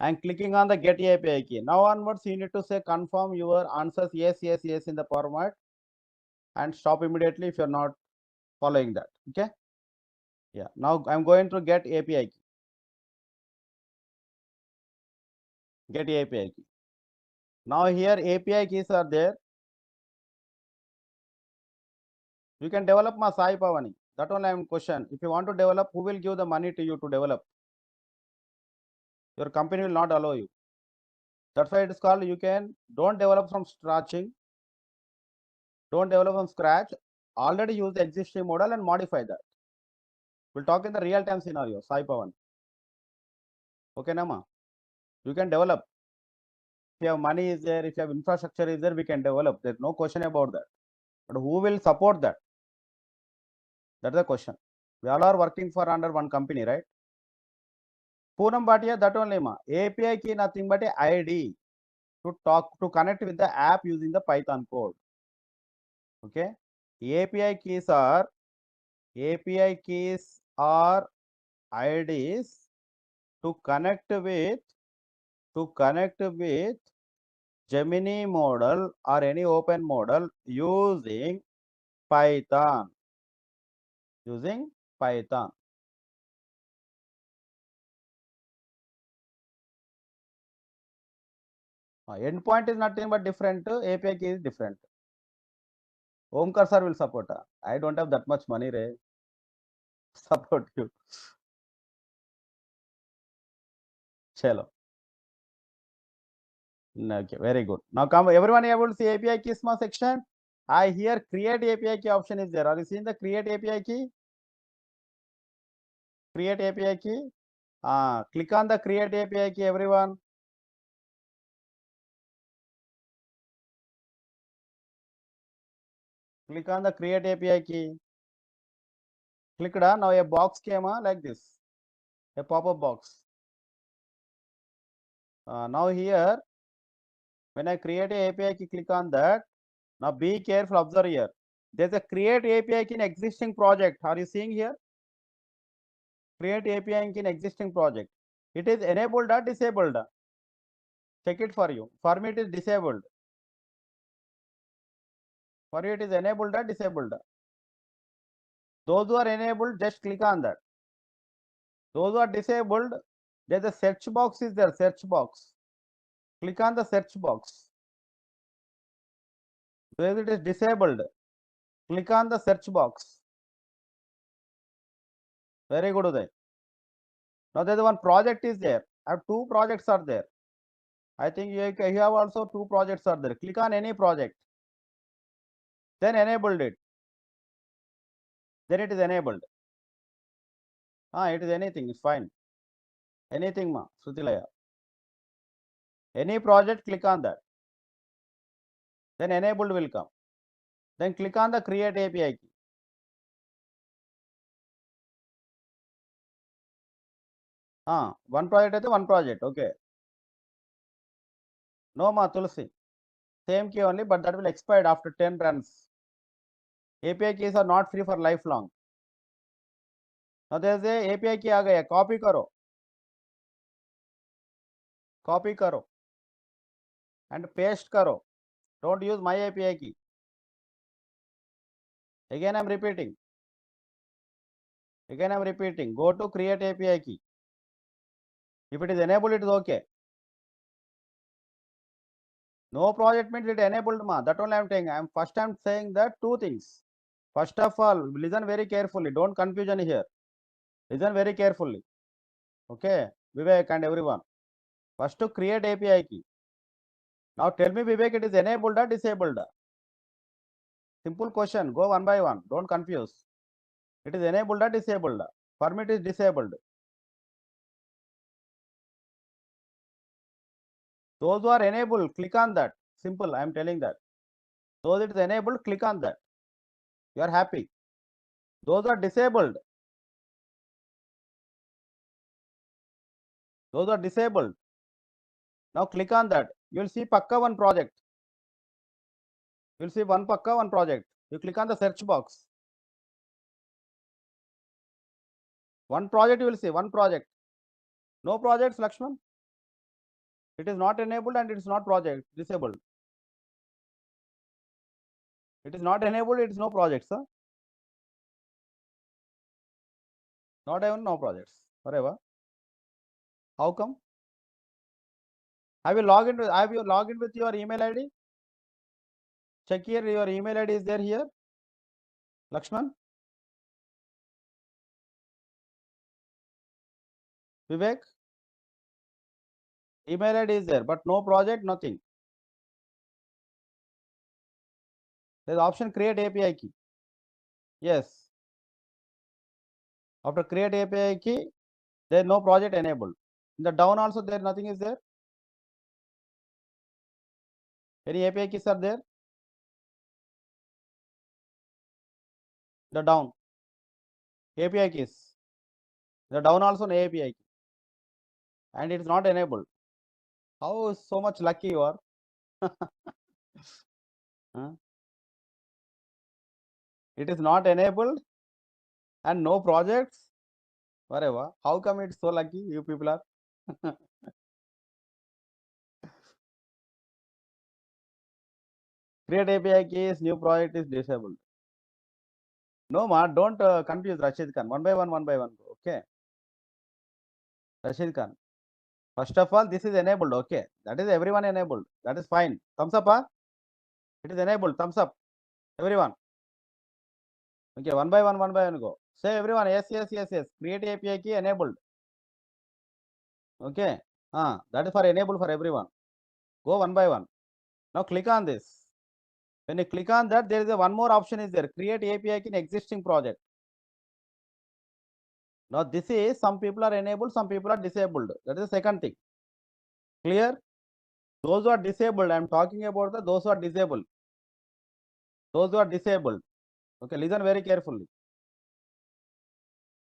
Speaker 1: And clicking on the get API key. Now onwards, you need to say confirm your answers yes in the format and stop immediately if you're not following that. Okay. Yeah. Now I'm going to get API key. Get API key. Now here API keys are there. You can develop my Sai Pavani. That one I am question. If you want to develop, who will give the money to you to develop? Your company will not allow you. That's why it is called, don't develop from scratch. already use the existing model and modify that. We'll talk in the real time scenario, Sai Pavan. Okay, Nama? You can develop. If you have money is there, if you have infrastructure is there, we can develop. There's no question about that. But who will support that? That's the question. We all are working for under one company, right? Poonam Bhatia, that only ma. API key nothing but a ID to connect with the app using the Python code. Okay. API keys are IDs to connect with Gemini model or any open model using Python. Endpoint is nothing but different. API key is different. Omkar sir will support. I don't have that much money, Ray. Support you. Chalo. Okay, very good. Now come, everyone able to see API key small section. I hear create API key option is there. Are you seeing the create API key? Create API key. Click on the create API key, everyone. Click on the create API key. Click it on. Now a box came like this. A pop-up box. Now here, when I create a API key, click on that. Now be careful, observe here. There's a create API key in existing project. Are you seeing here? Create API key in existing project. It is enabled or disabled? Check it for you. For me, it is disabled. For you, it is enabled or disabled. Those who are enabled, just click on that. Those who are disabled, there's a search box is there, search box. Click on the search box. Where it is disabled, click on the search box. Very good, Uday. Now there's one project is there. I have two projects are there. I think you have also two projects are there. Click on any project. Then enabled it. Then it is enabled. It is anything, it's fine. Anything, ma, Srutilaya. Any project, click on that. Then enabled will come. Then click on the create API key. One project is one project. Okay. No, ma, Tulsi. Same key only, but that will expire after 10 runs. API keys are not free for lifelong. Now there's a API key aa gaya. Copy karo and paste karo. Don't use my API key. Again I'm repeating. Go to create API key. If it is enabled, it is okay. No project means it enabled, ma. That only I'm saying. I'm saying that two things. First of all, listen very carefully. Don't confusion here. Listen very carefully. Okay, Vivek and everyone. First to create API key. Now tell me, Vivek, it is enabled or disabled? Simple question. Go one by one. Don't confuse. It is enabled or disabled? For me, it is disabled. Those who are enabled, click on that. Simple. I am telling that. Those it is enabled, click on that. You are happy. Those are disabled. Now click on that. You will see Pakka one project. You will see one Pakka one project. You click on the search box. One project you will see. One project. No projects, Lakshman. It is not enabled and it is not project. Disabled. It is not enabled. It is no projects. Huh? Not even no projects. Whatever. How come? Have you logged in with your email ID? Check here. Your email ID is there here. Lakshman. Vivek. Email ID is there, but no project, nothing. There's option create API key. Yes. After create API key, there is no project enabled. In the down also there nothing is there. Any API keys are there? The down API keys. The down also no API key. And it is not enabled. How so much lucky you are? Huh? It is not enabled and no projects. Whatever. How come it's so lucky you people are? Create API keys, new project is disabled. No ma, don't confuse Rashid Khan. One by one, one by one. Okay. Rashid Khan. First of all, this is enabled. Okay. That is everyone enabled. That is fine. Thumbs up, huh? It is enabled. Thumbs up. Everyone. Okay. One by one go. Say everyone. Yes, yes, yes, yes. Create API key enabled. Okay. That is for enable for everyone. Go one by one. Now click on this. When you click on that, there is a one more option is there. Create API key in existing project. Now this is some people are enabled, some people are disabled. That is the second thing. Clear? Those who are disabled, I am talking about those who are disabled. Those who are disabled. Okay, listen very carefully.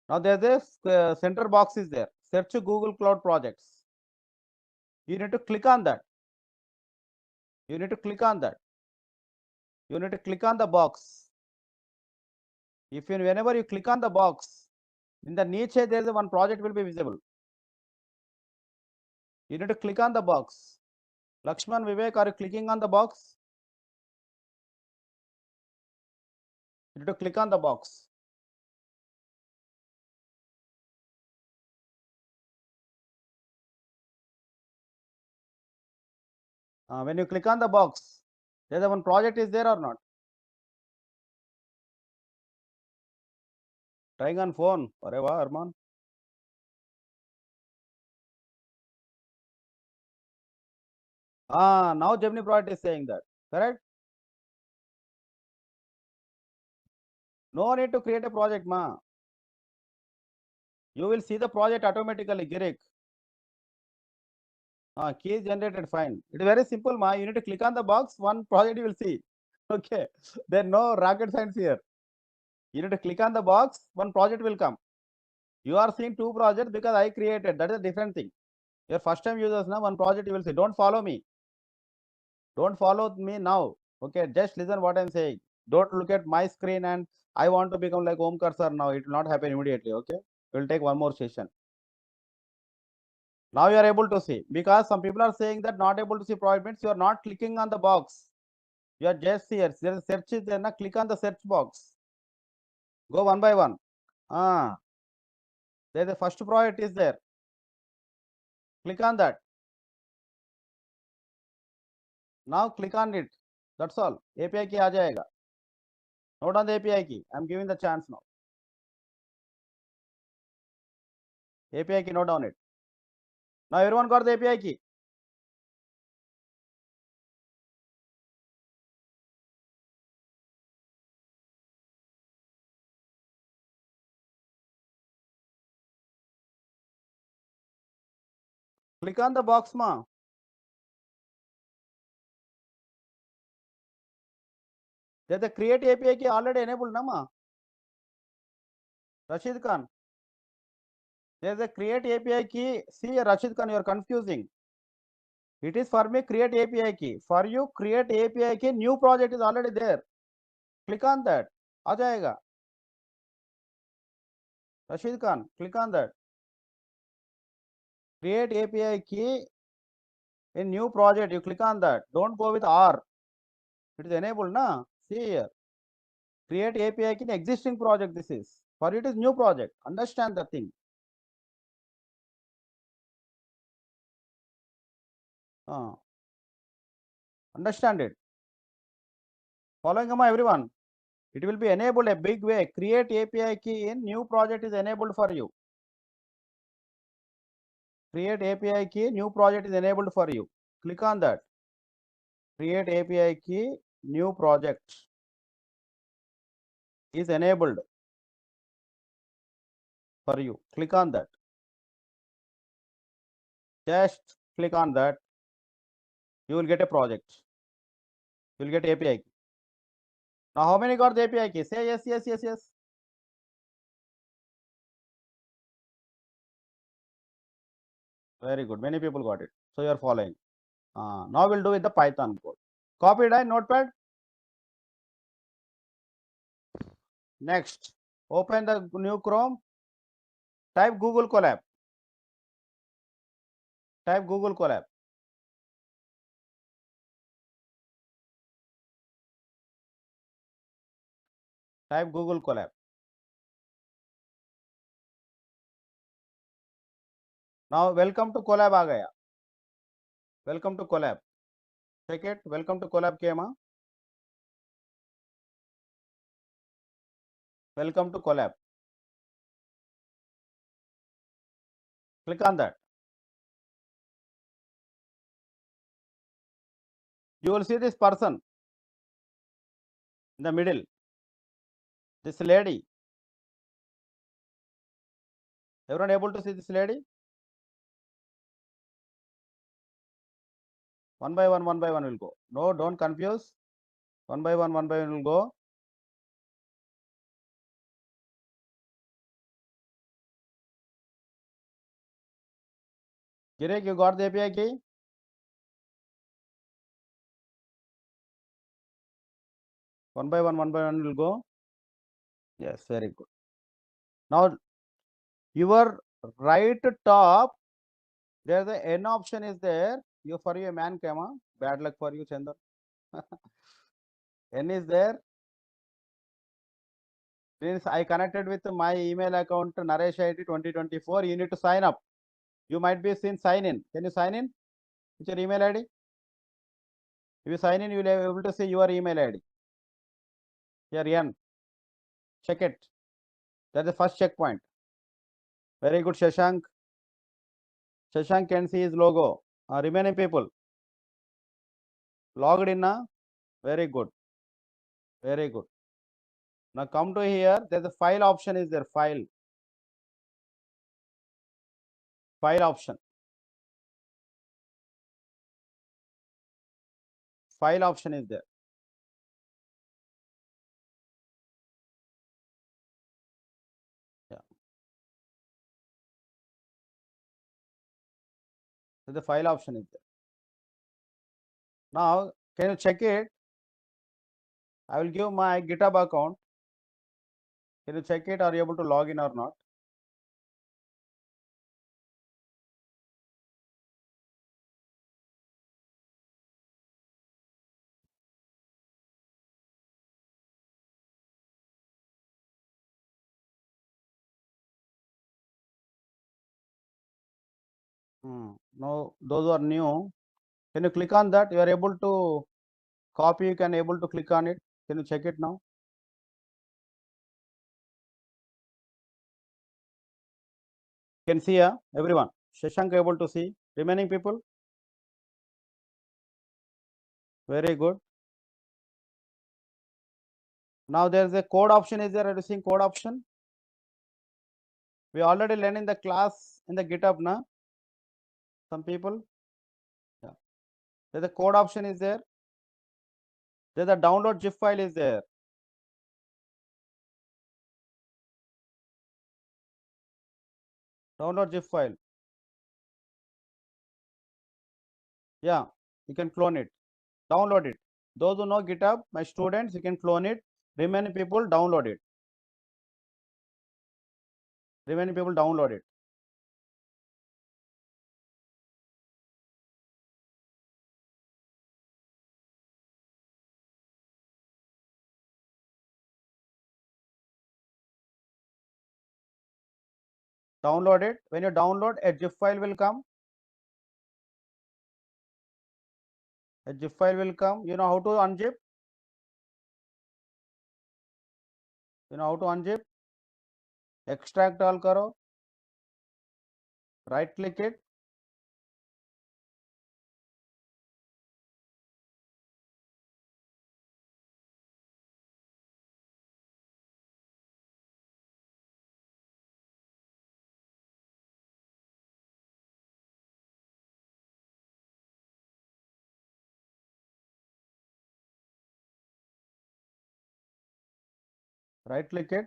Speaker 1: Now there is a center box is there. Search Google Cloud projects. You need to click on that. You need to click on that. You need to click on the box. Whenever you click on the box, in the niche there is one project will be visible. You need to click on the box. Lakshman, Vivek, are you clicking on the box? You need to click on the box. When you click on the box, there is one project is there or not? Trying on phone. Arey wah, Arman. Now Gemini project is saying that. Correct? No need to create a project, ma. You will see the project automatically, Girik. Key is generated, fine. It is very simple, ma. You need to click on the box, one project you will see. Okay. There no rocket science here. You need to click on the box, one project will come. You are seeing two projects because I created. That is a different thing. Your first time users now, one project you will see. Don't follow me. Don't follow me now. Okay, just listen what I'm saying. Don't look at my screen and I want to become like Omkar sir now. It will not happen immediately. Okay, we'll take one more session. Now you are able to see, because some people are saying that not able to see project means you are not clicking on the box. You are just here. There is search is there. Now click on the search box. Go one by one. There the first project is there. Click on that. Now click on it. That's all. API key aa jayega. Note on the API key. I'm giving the chance now. API key, note down it. Now everyone got the API key. Click on the box, ma. There's the create API key already enabled, na ma. Rashid Khan. There's a create API key. See, Rashid Khan, you are confusing. It is for me create API key. For you, create API key. New project is already there. Click on that. aa jayega. Rashid Khan, click on that. Create API key in new project. You click on that. Don't go with R. It is enabled, na. See here. Create API key in existing project. This is for it is new project. Understand the thing. Understand it. Following everyone. It will be enabled a big way. Create API key in new project is enabled for you. Create API key, new project is enabled for you. Click on that. Create API key, new project. is enabled for you. Click on that. Just click on that. You will get a project. You will get API key. Now, how many got the API key? Say yes, yes, yes, yes. Very good. Many people got it. So you are following. Now we'll do with the Python code. Copy it in Notepad. Next, open the new Chrome. Type Google Colab. Type Google Colab. Type Google Colab. Now welcome to Colab आ गया. Welcome to Colab. Check it. Welcome to Colab came. Welcome to Colab. Click on that. You will see this person in the middle. This lady. Everyone able to see this lady? One by one will go. No, don't confuse. One by one will go. Girek, you got the API key? One by one will go. Yes, very good. Now, your right top, there's the N option is there. You for you a man came. Bad luck for you, Chandar. N is there. Since I connected with my email account Naresh IT 2024, you need to sign up. You might be seen sign in. Can you sign in with your email ID? If you sign in, you will be able to see your email ID. Here, N. Check it. That's the first checkpoint. Very good, Shashank. Shashank can see his logo. Remaining people. Logged in now. Very good. Very good. Now come to here. There's a file option is there. File. File option. File option is there. Yeah. So the file option is there. Now, can you check it? I will give my GitHub account. Can you check it? Are you able to log in or not? No, those are new. Can you click on that? You are able to copy. You can able to click on it. Can you check it now? Can see everyone. Shashank able to see. Remaining people. Very good. Now there is a code option. Is there a code option? We already learned in the class in the GitHub now. Some people. Yeah. There's a code option is there. There's a download zip file is there. Download zip file. Yeah, you can clone it. Download it. Those who know GitHub, my students, you can clone it. Remaining people download it. Remaining people download it. Download it. When you download, a zip file will come. A zip file will come. You know how to unzip? You know how to unzip? Extract all karo. Right click it. Right click it.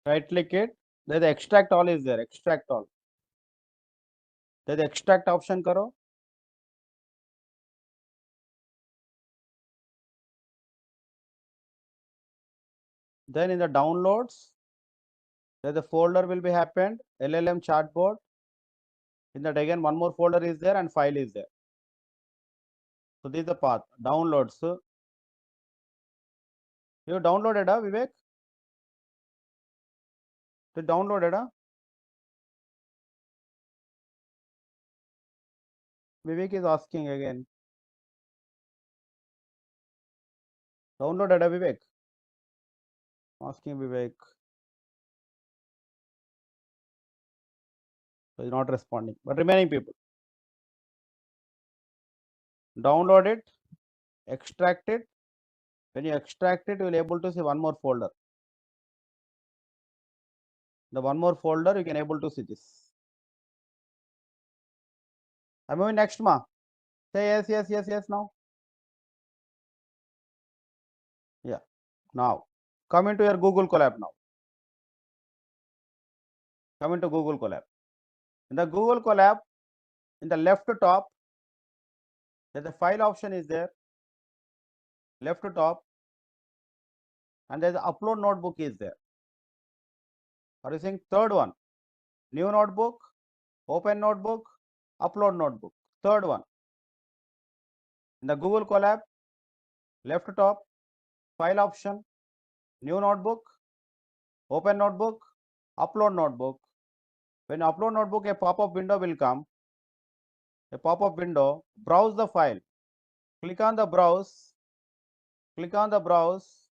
Speaker 1: Right click it. There the extract all is there. Extract all. There the extract option karo. Then in the downloads, there the folder will be happened. LLM chatbot. In that again one more folder is there and file is there. So this is the path. Downloads. You downloaded, Vivek? You downloaded, Vivek is asking again. Downloaded, Vivek? Asking Vivek. So he's not responding. But remaining people. Download it. Extract it. When you extract it, you will be able to see one more folder. The one more folder, you can able to see this. I'm moving next, ma. Say yes now. Yeah. Now, come into your Google Colab now. Come into Google Colab. In the Google Colab, in the left top, there's a file option is there. Left top. And there's upload notebook is there. Are you seeing third one? New notebook, open notebook, upload notebook. Third one. In the Google Colab, left top, file option, new notebook, open notebook, upload notebook. When upload notebook, a pop-up window will come. A pop-up window, browse the file. Click on the browse. Click on the browse.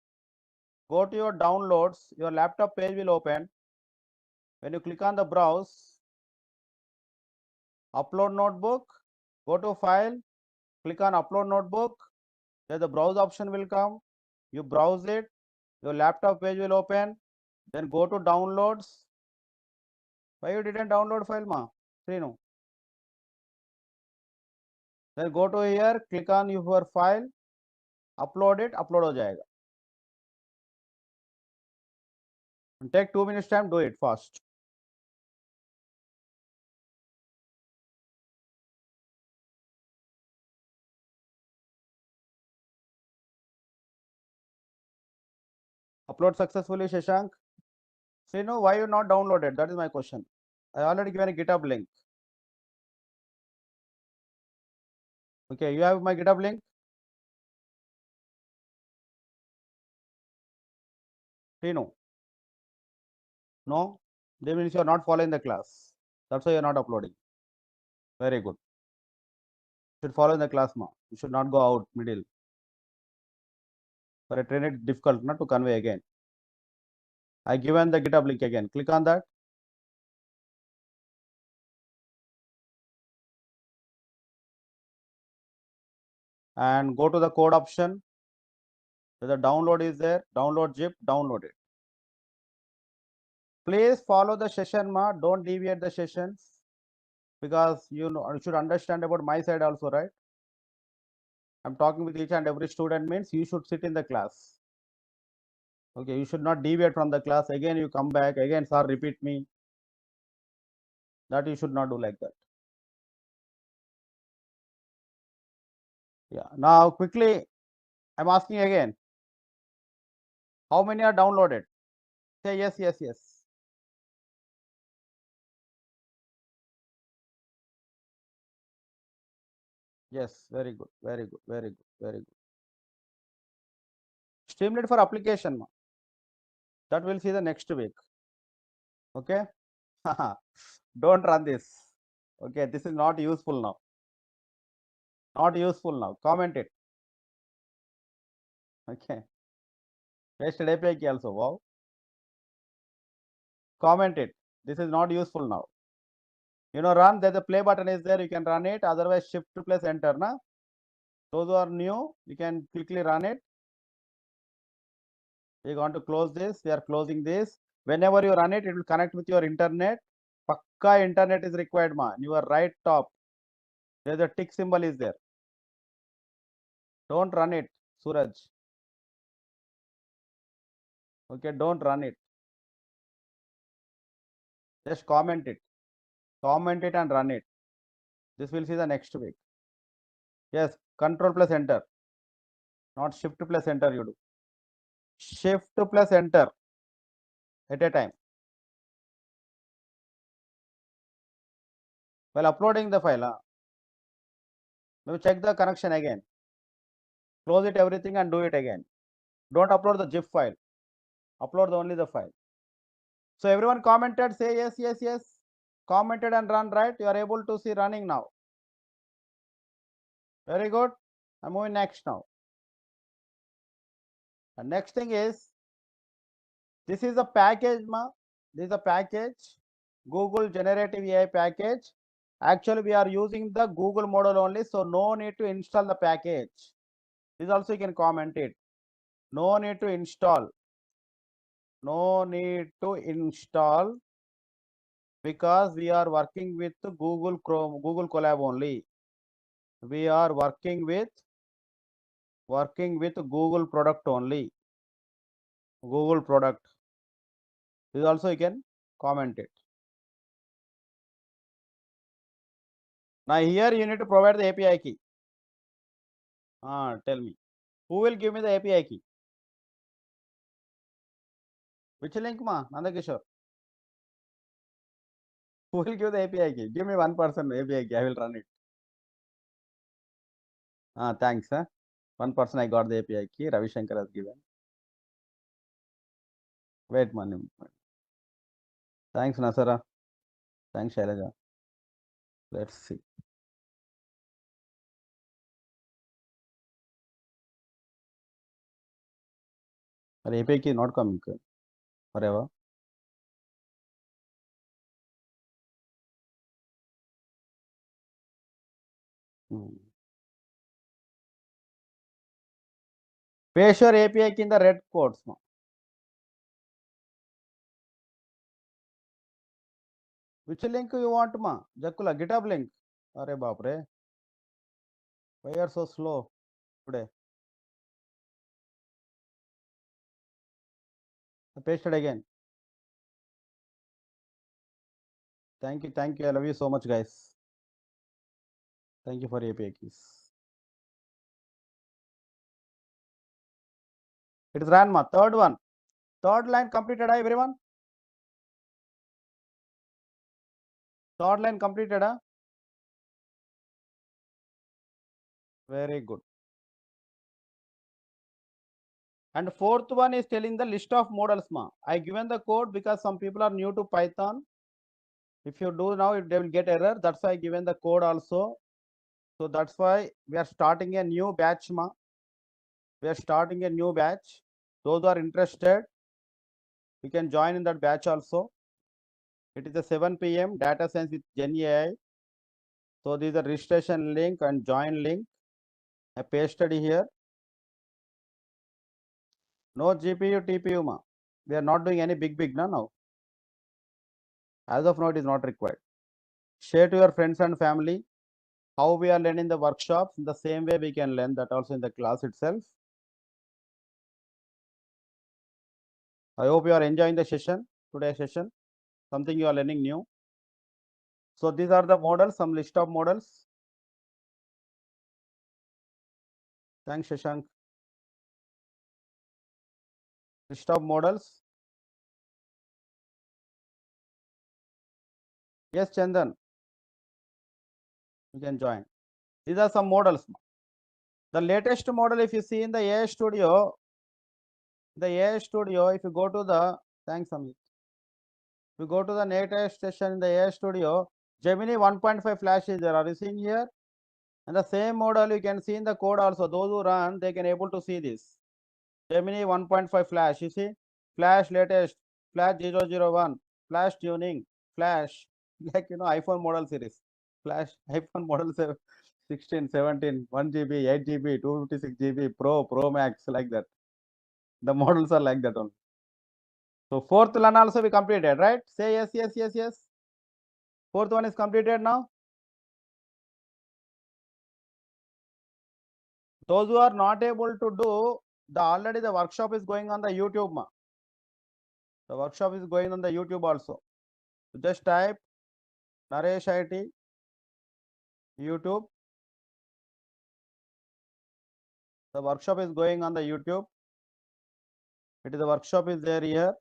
Speaker 1: Go to your downloads. Your laptop page will open. When you click on the browse, upload notebook, go to file, click on upload notebook. There the browse option will come. You browse it. Your laptop page will open. Then go to downloads. Why you didn't download file, ma? No. Then go to here, click on your file, upload it, upload ho jayega. Take 2 minutes time, do it fast. Upload successfully, Shashank. Say no, why you not downloaded? That is my question. I already given a GitHub link. Okay, you have my GitHub link? No. No? That means you are not following the class. That's why you are not uploading. Very good. You should follow in the class, ma. You should not go out middle. For a trainer, it's difficult not to convey again. I given the GitHub link again. Click on that. And go to the code option. The download is there. Download zip, download it. Please follow the session, ma. Don't deviate the sessions. Because you should understand about my side also, right? I'm talking with each and every student means you should sit in the class. Okay, you should not deviate from the class. Again, you come back. Again, sir, repeat me. That you should not do like that. Yeah. Now, quickly, I'm asking again. How many are downloaded? Say yes. Yes, very good. Streamlit for application. That we'll see the next week. Okay. Don't run this. Okay, this is not useful now. Not useful now. Comment it. Okay. Pasted API key also. Wow. Comment it. This is not useful now. Run. There's a play button is there. You can run it. Otherwise, shift plus enter. Na? Those who are new, you can quickly run it. We're going to close this. We are closing this. Whenever you run it, it will connect with your internet. Pakka internet is required, ma. You are right top. There's a tick symbol is there. Don't run it, Suraj. Okay, don't run it. Just comment it. Comment it and run it. This will see the next week. Yes, control plus enter. Not shift plus enter you do. Shift plus enter at a time. While uploading the file, maybe check the connection again. Close it everything and do it again. Don't upload the zip file. Upload only the file. So everyone commented, say yes, yes, yes. Commented and run, right? You are able to see running now. Very good. I'm moving next now. And next thing is, this is a package, ma. This is a package, Google Generative AI package. Actually, we are using the Google model only, so no need to install the package. This also you can comment it. No need to install. No need to install because we are working with Google Chrome, Google Colab only. We are working with Google product only. Google product. This also you can comment it. Now here you need to provide the API key. Tell me. Who will give me the API key? Which link, ma? Nandakishore. Who will give the API key? Give me one person API key. I will run it. Thanks. One person I got the API key. Ravi Shankar has given. Wait, man. Thanks, Nasara. Thanks, Shailaja. Let's see. But API key not coming. Whatever. Paste your API key in the red codes. Ma. Which link you want, ma? Jakula, GitHub link. Arre baapre. Why are so slow today? I pasted again. Thank you. Thank you. I love you so much, guys. Thank you for API keys. It is ran, ma. Third one. Third line completed, everyone. Third line completed. Very good. And fourth one is telling the list of models, ma. I given the code because some people are new to Python. If you do now, they will get error. That's why I given the code also. So that's why we are starting a new batch, ma. We are starting a new batch. Those who are interested, you can join in that batch also. It is a 7 p.m. data science with Gen AI. So this is the registration link and join link. I pasted here. No GPU, TPU, ma. We are not doing any big now. As of now, it is not required. Share to your friends and family how we are learning the workshops. In the same way, we can learn that also in the class itself. I hope you are enjoying the session, today's session. Something you are learning new. So these are the models, some list of models. Thanks, Shashank. List of models. Yes, Chandan. You can join. These are some models. The latest model, if you see in the AI Studio, if you go to the, thanks, Amit. If you go to the latest session in the AI Studio, Gemini 1.5 Flash is there. Are you seeing here? And the same model you can see in the code also. Those who run, they can able to see this. Gemini 1.5 Flash, you see? Flash latest, Flash 001, Flash tuning, Flash, like, iPhone model series. Flash, iPhone model 16, 17, 1 GB, 8 GB, 256 GB, Pro Max, like that. The models are like that only. So fourth one also we completed, right? Say yes, yes, yes, yes. Fourth one is completed now. Those who are not able to do, already the workshop is going on the YouTube. Ma. The workshop is going on the YouTube also. So just type Naresh IT YouTube. The workshop is going on the YouTube. It is the workshop is there here.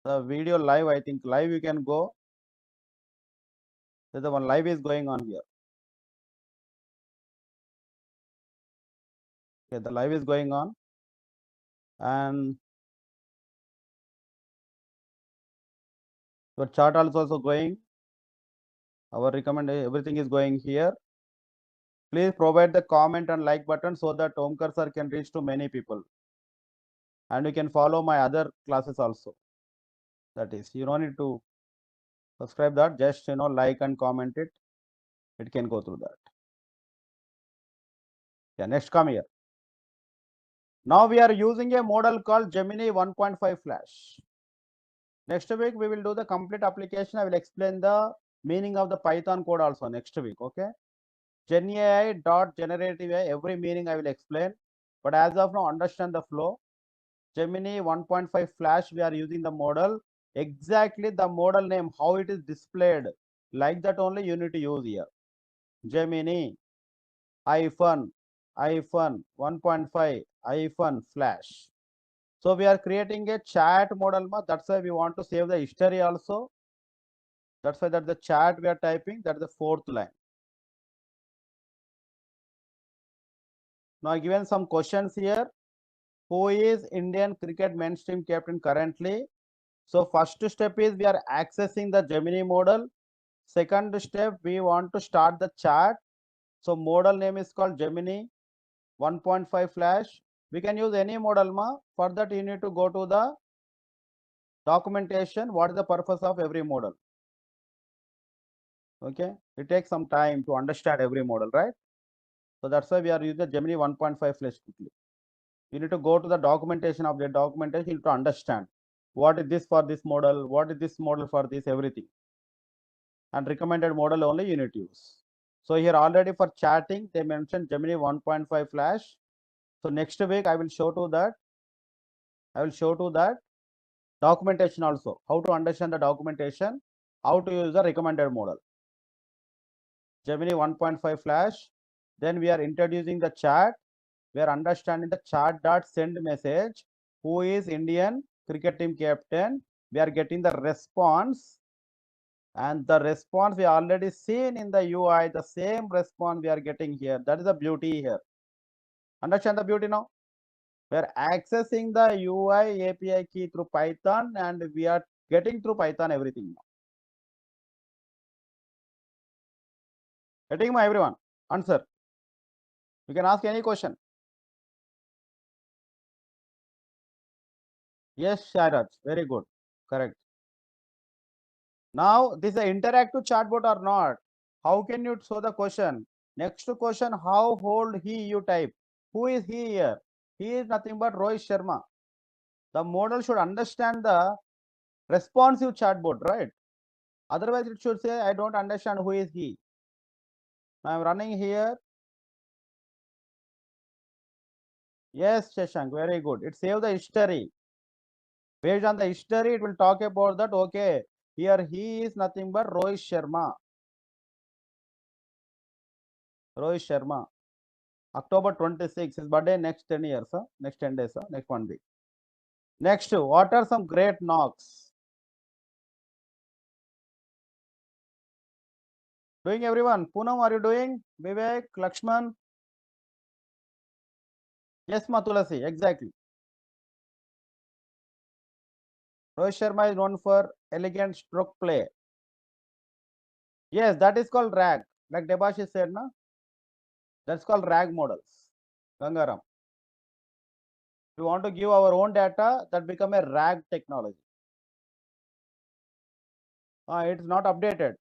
Speaker 1: The video live, I think live you can go. The one live is going on here. Okay, the live is going on, and your chart also going. Our recommendation, everything is going here. Please provide the comment and like button so that Omkar sir can reach to many people. And you can follow my other classes also. That is, you don't need to subscribe that, just like and comment it. It can go through that. Yeah, next come here. Now we are using a model called Gemini 1.5 Flash. Next week we will do the complete application. I will explain the meaning of the Python code also next week. Okay. GenAI dot generative AI, every meaning I will explain. But as of now, understand the flow. Gemini 1.5 Flash, we are using the model. Exactly the model name, how it is displayed. Like that only you need to use here. Gemini hyphen 1.5 hyphen Flash. So we are creating a chat model. That's why we want to save the history also. That's why that the chat we are typing, that's the fourth line. Now I given some questions here. Who is Indian cricket mainstream captain currently? So first step is we are accessing the Gemini model. Second step, we want to start the chat. So model name is called Gemini 1.5 Flash. We can use any model. For that, you need to go to the documentation. What is the purpose of every model? Okay, it takes some time to understand every model, right? So that's why we are using the Gemini 1.5 Flash quickly. You need to go to the documentation of the documentation to understand what is this for this model, what is this model for this, everything. And recommended model only you need to use. So here already for chatting, they mentioned Gemini 1.5 Flash. So next week I will show to that. I will show to that documentation also. How to understand the documentation, how to use the recommended model. Gemini 1.5 Flash. Then we are introducing the chat. We are understanding the chat dot send message. Who is Indian cricket team captain? We are getting the response. And the response we already seen in the UI, the same response we are getting here. That is the beauty here. Understand the beauty now? We are accessing the UI API key through Python and we are getting through Python everything now. Getting my everyone? Answer. You can ask any question. Yes, Shairaj. Very good. Correct. Now, this is an interactive chatbot or not? How can you show the question? Next question, how old he you type? Who is he here? He is nothing but Rohit Sharma. The model should understand the responsive chatbot, right? Otherwise, it should say, I don't understand who is he. I am running here. Yes, Shashank, very good. It saves the history. Based on the history, it will talk about that. Okay, here he is nothing but Rohit Sharma. Rohit Sharma. October 26, his birthday next 10 years, next 10 days, next 1 week. Next, what are some great knocks? Doing everyone. Poonam, are you doing? Vivek, Lakshman? Yes, Matulasi, exactly. Rohit Sharma is known for elegant stroke play. Yes, that is called RAG. Like Debashi said, na? That's called RAG models. Gangaram. We want to give our own data that become a RAG technology. It's not updated.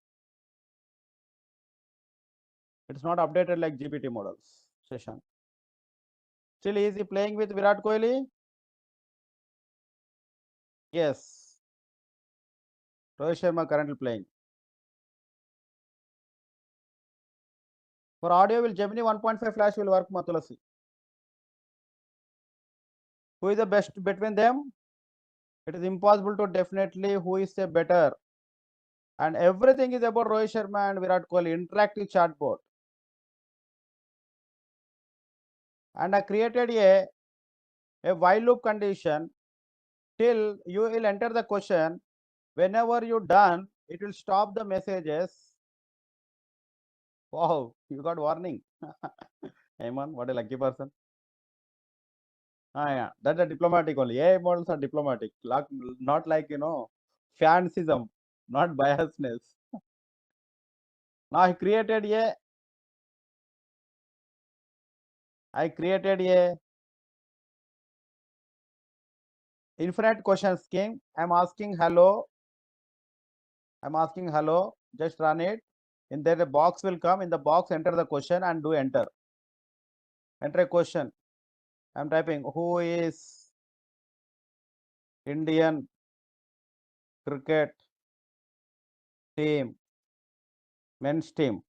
Speaker 1: It's not updated like GPT models. Session. Still easy playing with Virat Kohli? Yes. Rohit Sharma currently playing. For audio, will Gemini 1.5 Flash will work, Matulasi. Who is the best between them? It is impossible to definitely who is a better. And everything is about Rohit Sharma and Virat Kohli, interactive chatbot. And I created a while loop condition till you will enter the question. Whenever you're done, it will stop the messages. Wow, you got warning. Heyman, what a lucky person. Yeah, that's a diplomatic only. AI models are diplomatic, not like, fansism, not biasness. Now I created a infinite question scheme. I'm asking hello. Just run it. In there, a box will come. In the box, enter the question and do enter. Enter a question. I'm typing, who is Indian cricket team, men's team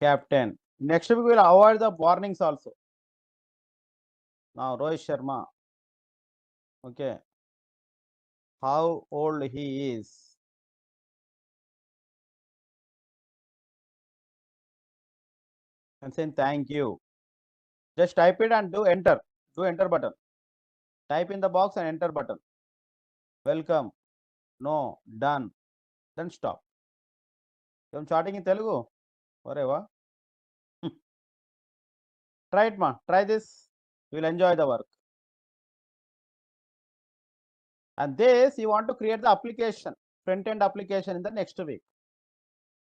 Speaker 1: captain? Next week, we will avoid the warnings also. Now, Rohit Sharma. Okay. How old he is? And saying thank you. Just type it and do enter. Do enter button. Type in the box and enter button. Welcome. No. Done. Then stop. I'm chatting in Telugu. Whatever. Try it, ma. Try this. You will enjoy the work. And this, you want to create the application, front-end application in the next week.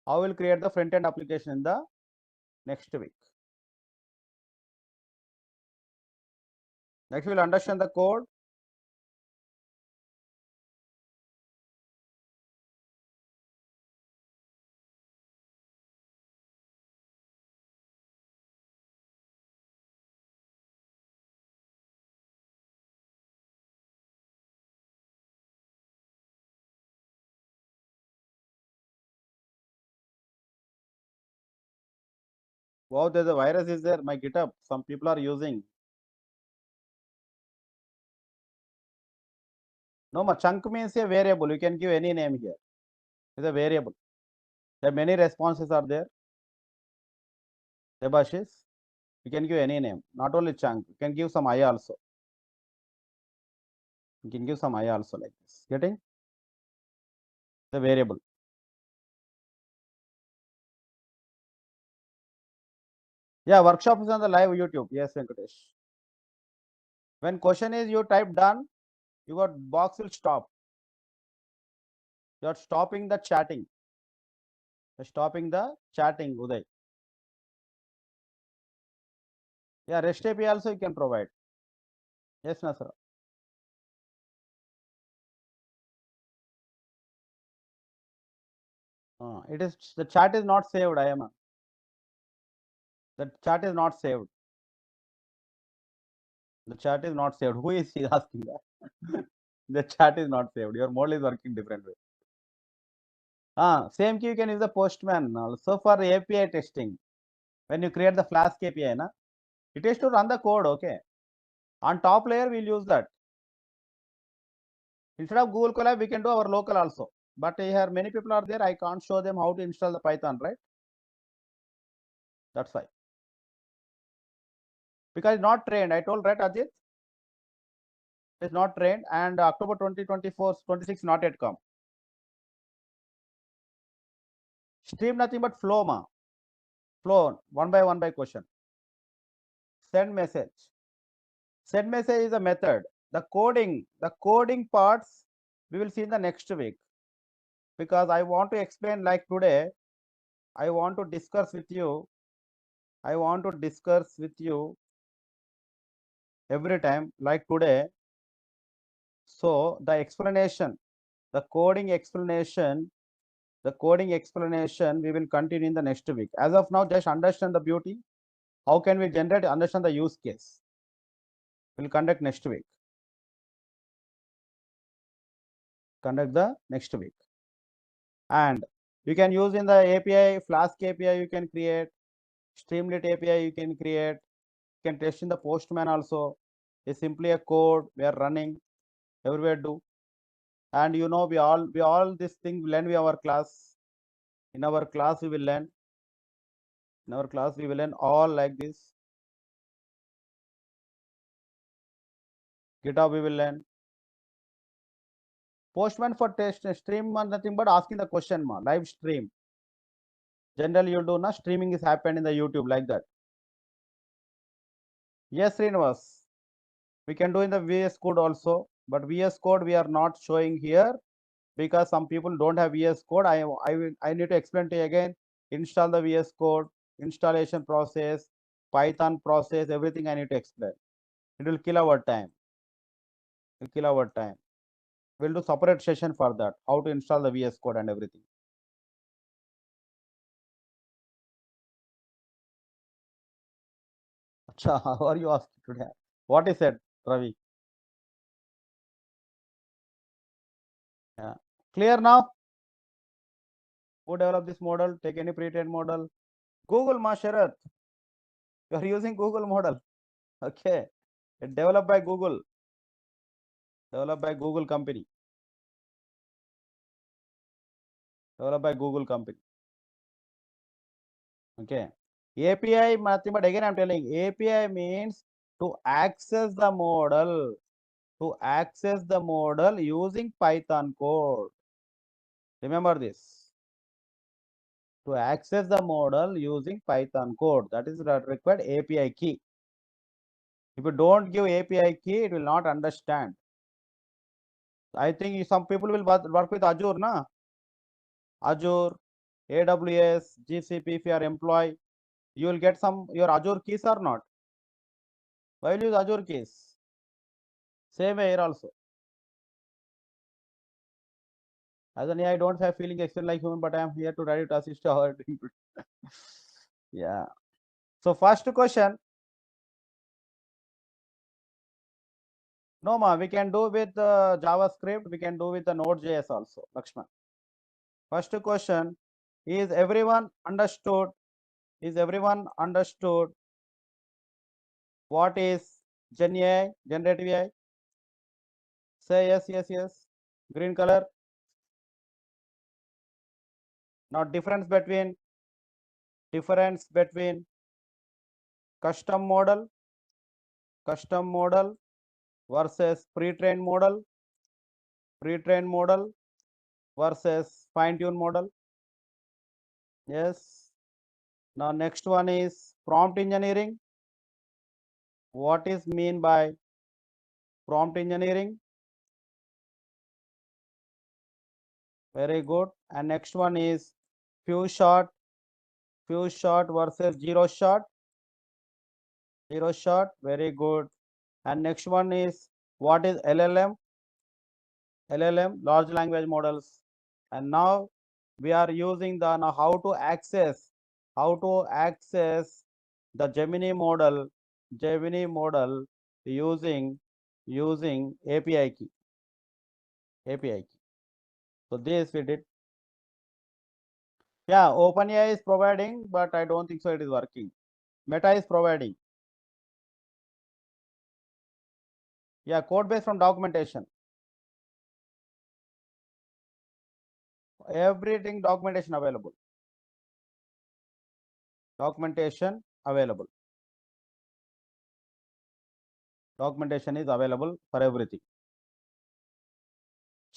Speaker 1: How will create the front-end application in the next week? Next, we'll understand the code. Wow, there's a virus is there. My GitHub, some people are using. No, ma chunk means a variable. You can give any name here. It's a variable. There are many responses are there. Debashis, you can give any name, not only chunk. You can give some I also. You can give some I also like this. Getting the variable. Yeah, workshop is on the live YouTube. Yes, Venkatesh. When question is you type done, your box will stop. You are stopping the chatting. You're stopping the chatting, Uday. Yeah, REST API also you can provide. Yes, Nasra. It is the chat is not saved, I am. The chat is not saved. The chat is not saved. Who is he asking that? The chat is not saved. Your model is working different way. Same key you can use the Postman also for API testing. When you create the Flask API, it is to run the code, okay? On top layer, we'll use that. Instead of Google Colab, we can do our local also. But here many people are there. I can't show them how to install the Python, right? That's why. Because it's not trained. I told, right, Ajit? It's not trained. And October 2024, 26 not yet come. Stream nothing but flow, ma. Flow, one by question. Send message. Send message is a method. The coding parts, we will see in the next week. Because I want to explain like today, I want to discuss with you every time like today. So the explanation, the coding explanation, we will continue in the next week. As of now, just understand the beauty. How can we generate, understand the use case? We'll conduct next week. And You can use in the API, Flask API you can create, Streamlit API you can create, you can test in the Postman also. It's simply a code we are running, everywhere do. And you know, we all this thing learn with our class. In our class we will learn. In our class we will learn all like this. GitHub we will learn. Postman for test stream nothing but asking the question live stream. Generally you do not streaming is happened in the YouTube like that. Yes, Srinivas. We can do in the VS Code also, but VS Code we are not showing here because some people don't have VS Code. I need to explain to you again. Install the VS Code, installation process, Python process, everything I need to explain. It will kill our time. It will kill our time. We'll do separate session for that. How to install the VS Code and everything. Acha, how are you asking today? What is it, Ravi? Yeah. Clear now? Who developed this model? Take any pre-trained model. Google Sharath. You are using Google model. Okay. It developed by Google. Developed by Google company. Developed by Google company. Okay. API, nothing but again I'm telling API means to access the model. To access the model using Python code. Remember this. To access the model using Python code. That is required API key. If you don't give API key, it will not understand. I think some people will work with Azure, na? Azure, AWS, GCP. If you are employee, you will get some your Azure keys or not. Why will you use Azure keys? Same way here also. As an AI, I don't have feeling experience like human, but I am here to ready to assist our yeah. So first question. No, we can do with JavaScript. We can do with the Node.js also. Lakshman. First question. Is everyone understood? Is everyone understood what is Gen AI, generative AI? Say yes, yes, yes. Green color. Now difference between custom model versus pre-trained model versus fine-tuned model. Yes. Now next one is prompt engineering. What is mean by prompt engineering? Very good. And next one is few shot versus zero shot. Very good. And next one is what is LLM? LLM, large language models. And now we are using the now how to access the Gemini model using API key. So this we did. Yeah, OpenAI is providing, but I don't think so it is working. Meta is providing. Yeah, code base from documentation. Everything documentation available. Documentation available. Documentation is available for everything.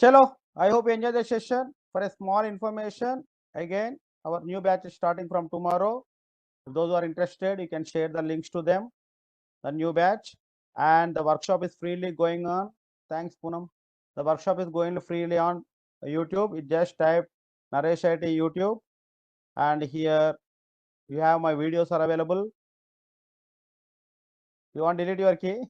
Speaker 1: Chalo, I hope you enjoy the session. For a small information, again, our new batch is starting from tomorrow. If those who are interested, you can share the links to them, the new batch. And the workshop is freely going on. Thanks, Poonam. The workshop is going freely on YouTube. You just type Naresh IT YouTube. And here you have my videos are available. You want to delete your key?